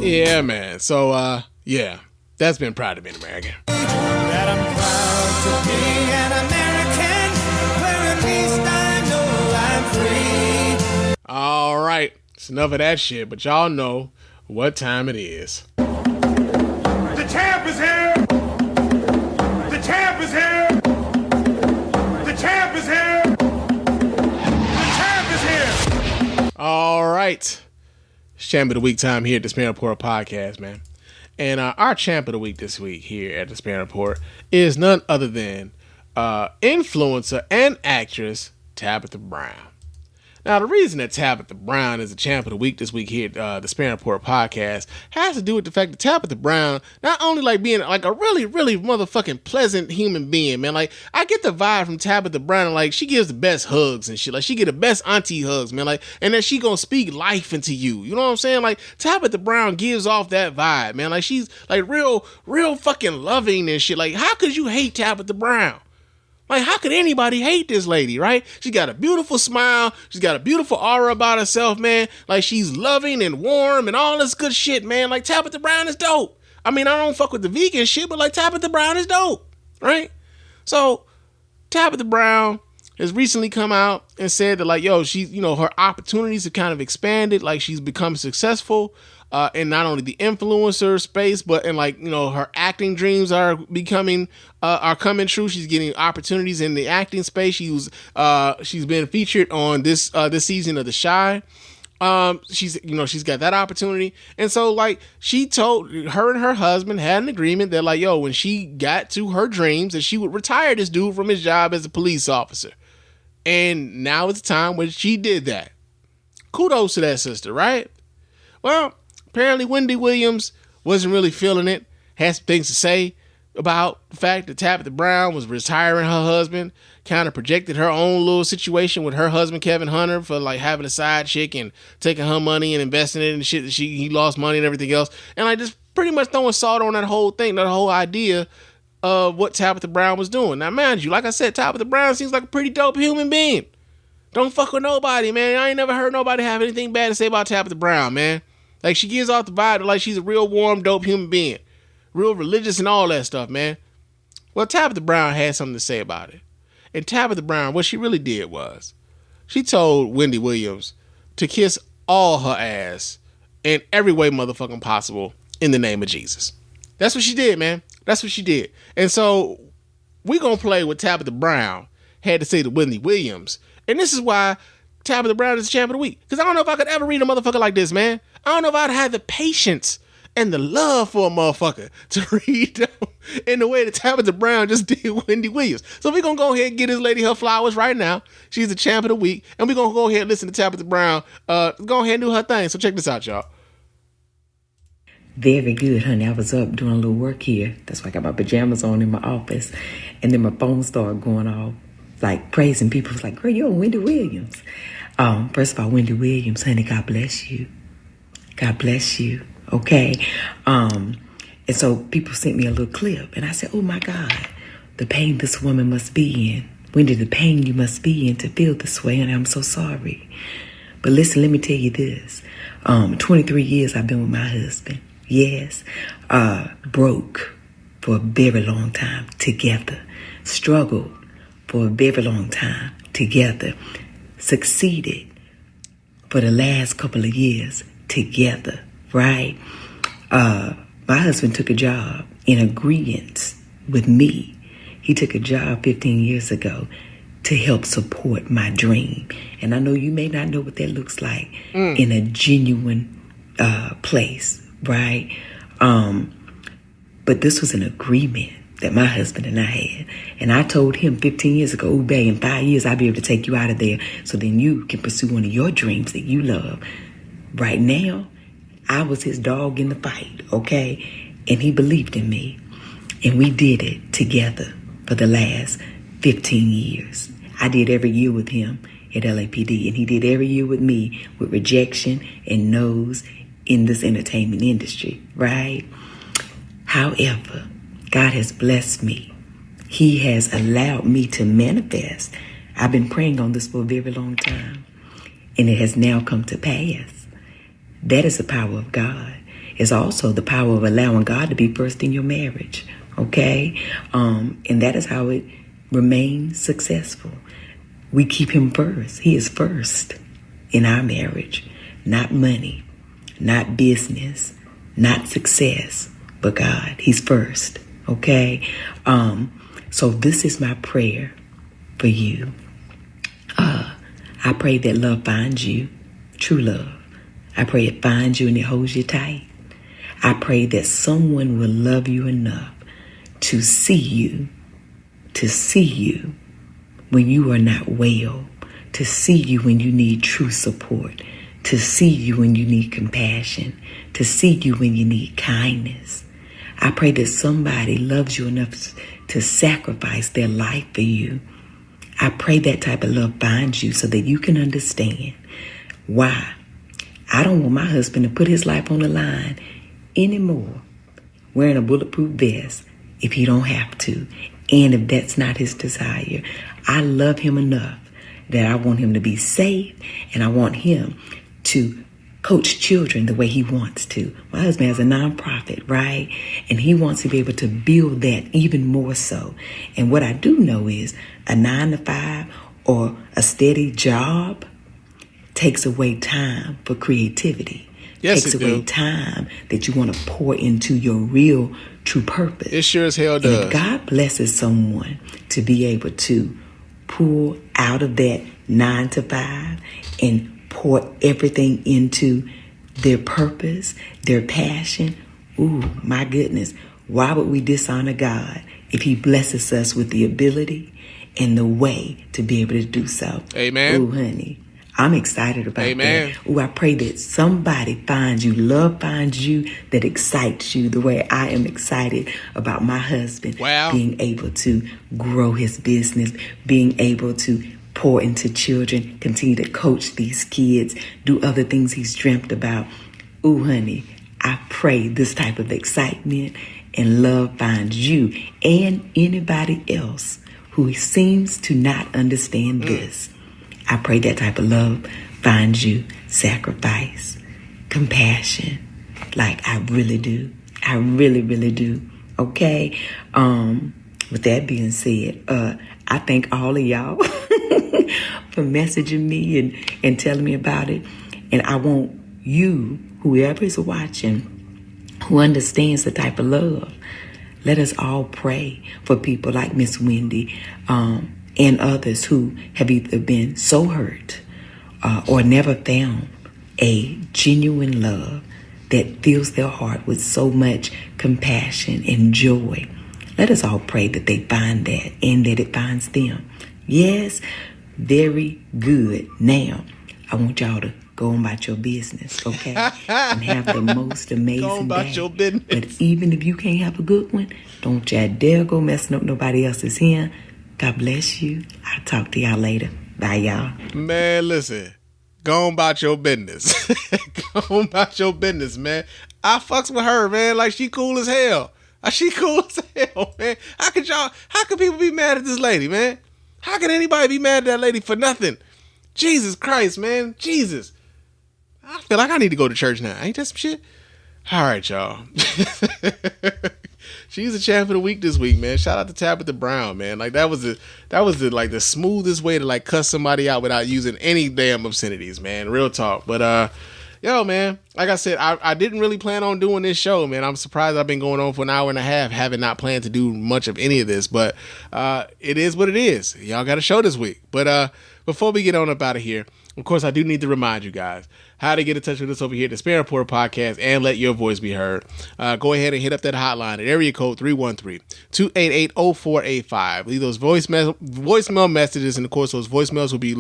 Yeah, man. So, yeah, that's been proud of being American. That I'm proud to be an American, where at least I know I'm free. All right, it's enough of that shit, but y'all know what time it is. The champ is here! The champ is here! The champ is here! The champ is here! All right, it's Champ of the Week time here at the Span Report podcast, man. And our champ of the week this week here at the Span Report is none other than influencer and actress Tabitha Brown. Now, the reason that Tabitha Brown is the champ of the week this week here at the Span Report podcast has to do with the fact that Tabitha Brown, not only like being like a really, really motherfucking pleasant human being, man. Like, I get the vibe from Tabitha Brown, like she gives the best hugs and shit. Like, she get the best auntie hugs, man. Like, and then she gonna speak life into you. You know what I'm saying? Like, Tabitha Brown gives off that vibe, man. Like, she's like real fucking loving and shit. Like, how could you hate Tabitha Brown? Like, how could anybody hate this lady, right? She got a beautiful smile. She's got a beautiful aura about herself, man. Like, she's loving and warm and all this good shit, man. Like, Tabitha Brown is dope. I mean, I don't fuck with the vegan shit, but like, Tabitha Brown is dope, right? So, Tabitha Brown has recently come out and said that, like, yo, she's, you know, her opportunities have kind of expanded. Like, she's become successful in not only the influencer space, but in, like, you know, her acting dreams are becoming are coming true. She's getting opportunities in the acting space. She's been featured on this season of The Chi. She's got that opportunity. And so, like, she told her and her husband had an agreement that, like, yo, when she got to her dreams, that she would retire this dude from his job as a police officer. And now it's time when she did that. Kudos to that sister, right? Well, apparently Wendy Williams wasn't really feeling it, had some things to say about the fact that Tabitha Brown was retiring her husband, kind of projected her own little situation with her husband, Kevin Hunter, for like having a side chick and taking her money and investing it in shit that he lost money and everything else. And like just pretty much throwing salt on that whole thing, that whole idea of what Tabitha Brown was doing. Now, mind you, like I said, Tabitha Brown seems like a pretty dope human being. Don't fuck with nobody, man. I ain't never heard nobody have anything bad to say about Tabitha Brown, man. Like, she gives off the vibe that, like, she's a real warm, dope human being. Real religious and all that stuff, man. Well, Tabitha Brown had something to say about it. And Tabitha Brown, what she really did was, she told Wendy Williams to kiss all her ass in every way motherfucking possible in the name of Jesus. That's what she did, man. That's what she did. And so, we gonna play what Tabitha Brown had to say to Wendy Williams. And this is why Tabitha Brown is the champ of the week. Because I don't know if I could ever read a motherfucker like this, man. I don't know if I'd have the patience and the love for a motherfucker to read them in the way that Tabitha Brown just did Wendy Williams. So we're going to go ahead and get this lady her flowers right now. She's the champ of the week. And we're going to go ahead and listen to Tabitha Brown. Go ahead and do her thing. So check this out, y'all. Very good, honey. I was up doing a little work here. That's why I got my pajamas on in my office. And then my phone started going off, like praising people. It was like, girl, you're Wendy Williams. First of all, Wendy Williams, honey, God bless you. God bless you. Okay. And so people sent me a little clip. And I said, oh, my God, the pain this woman must be in. Wendy, the pain you must be in to feel this way. And I'm so sorry. But listen, let me tell you this. 23 years I've been with my husband. Yes. Broke for a very long time together. Struggled for a very long time together. succeeded for the last couple of years together, right? My husband took a job in agreement with me. He took a job 15 years ago to help support my dream. And I know you may not know what that looks like in a genuine place, right? But this was an agreement that my husband and I had. And I told him 15 years ago, babe, in 5 years, I'll be able to take you out of there so then you can pursue one of your dreams that you love. Right now, I was his dog in the fight, okay? And he believed in me. And we did it together for the last 15 years. I did every year with him at LAPD, and he did every year with me with rejection and no's in this entertainment industry, right? However, God has blessed me. He has allowed me to manifest. I've been praying on this for a very long time, and it has now come to pass. That is the power of God. It's also the power of allowing God to be first in your marriage, okay? And that is how it remains successful. We keep him first. He is first in our marriage. Not money, not business, not success, but God. He's first, okay? So this is my prayer for you. I pray that love finds you, true love. I pray it finds you and it holds you tight. I pray that someone will love you enough to see you when you are not well, to see you when you need true support, to see you when you need compassion, to see you when you need kindness. I pray that somebody loves you enough to sacrifice their life for you. I pray that type of love finds you so that you can understand why. I don't want my husband to put his life on the line anymore wearing a bulletproof vest if he don't have to, and if that's not his desire. I love him enough that I want him to be safe, and I want him to coach children the way he wants to. My husband has a nonprofit, right? And he wants to be able to build that even more so. And what I do know is a 9-to-5 or a steady job takes away time for creativity. Yes, takes it away do. time that you want to pour into your real, true purpose. It sure as hell And does. if God blesses someone to be able to pull out of that 9-to-5 and pour everything into their purpose, their passion, ooh, my goodness, why would we dishonor God if he blesses us with the ability and the way to be able to do so? Amen. Ooh, honey, I'm excited about Amen. that. Ooh, I pray that somebody finds you, love finds you, that excites you the way I am excited about my husband being able to grow his business, being able to pour into children, continue to coach these kids, do other things he's dreamt about. Ooh, honey, I pray this type of excitement and love finds you and anybody else who seems to not understand this. I pray that type of love finds you, sacrifice, compassion, like I really do. I really, really do. Okay? With that being said, I thank all of y'all for messaging me and telling me about it. And I want you, whoever is watching, who understands the type of love, let us all pray for people like Miss Wendy, and others who have either been so hurt or never found a genuine love that fills their heart with so much compassion and joy. Let us all pray that they find that and that it finds them. Yes, very good. Now, I want y'all to go on about your business, okay? And have the most amazing Go on about day. your business. But even if you can't have a good one, don't y'all dare go messing up nobody else's here. God bless you. I'll talk to y'all later. Bye, y'all. Man, listen. Go on about your business. Go on about your business, man. I fucks with her, man. Like, she cool as hell. She cool as hell, man. How could people be mad at this lady, man? How can anybody be mad at that lady for nothing? Jesus Christ, man. Jesus. I feel like I need to go to church now. Ain't that some shit? All right, y'all. She's the champ of the week this week, man. Shout out to Tabitha Brown, man. Like that was the smoothest way to like cuss somebody out without using any damn obscenities, man. Real talk. But yo, man, like I said, I didn't really plan on doing this show, man. I'm surprised I've been going on for an hour and a half, having not planned to do much of any of this. But it is what it is. Y'all got a show this week. But before we get on up out of here, of course, I do need to remind you guys how to get in touch with us over here at the Span Reporter Podcast and let your voice be heard. Go ahead and hit up that hotline at area code 313-288-0485. Leave those voicemail messages, and of course, those voicemails will be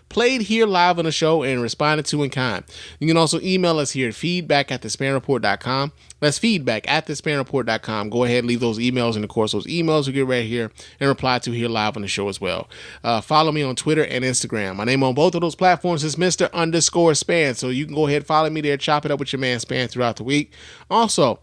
played here live on the show and responded to in kind. You can also email us here at feedback@thespannreport.com. That's feedback@thespannreport.com. Go ahead and leave those emails, and of course, those emails will get right here and reply to here live on the show as well. Follow me on Twitter and Instagram. My name on both of those platforms is Mr._Span. So you can go ahead and follow me there, chop it up with your man Span throughout the week. Also,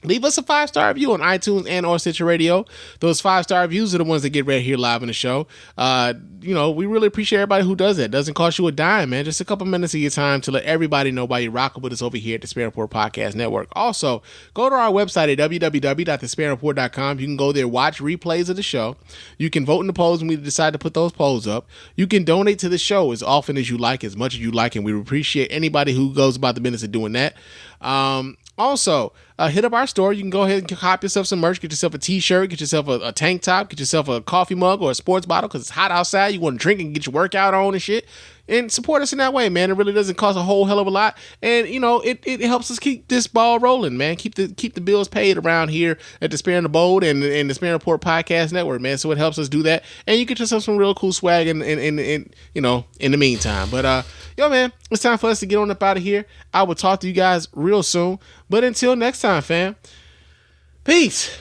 leave us a 5-star review on iTunes and or Stitcher Radio. Those 5-star reviews are the ones that get right here live in the show. We really appreciate everybody who does that. It doesn't cost you a dime, man. Just a couple minutes of your time to let everybody know why you're rocking with us over here at the Span Report Podcast Network. Also, go to our website at www.thespannreport.com. You can go there, watch replays of the show. You can vote in the polls when we decide to put those polls up. You can donate to the show as often as you like, as much as you like, and we appreciate anybody who goes about the business of doing that. Also, hit up our store. You can go ahead and cop yourself some merch. Get yourself a t-shirt. Get yourself a tank top. Get yourself a coffee mug or a sports bottle because it's hot outside. You want to drink and get your workout on and shit. And support us in that way, man. It really doesn't cost a whole hell of a lot. And, it helps us keep this ball rolling, man. Keep the bills paid around here at the Span the Bold and the Span Report Podcast Network, man. So it helps us do that. And you get yourself some real cool swag in the meantime. But, yo, man, it's time for us to get on up out of here. I will talk to you guys real soon. But until next time, fam, peace.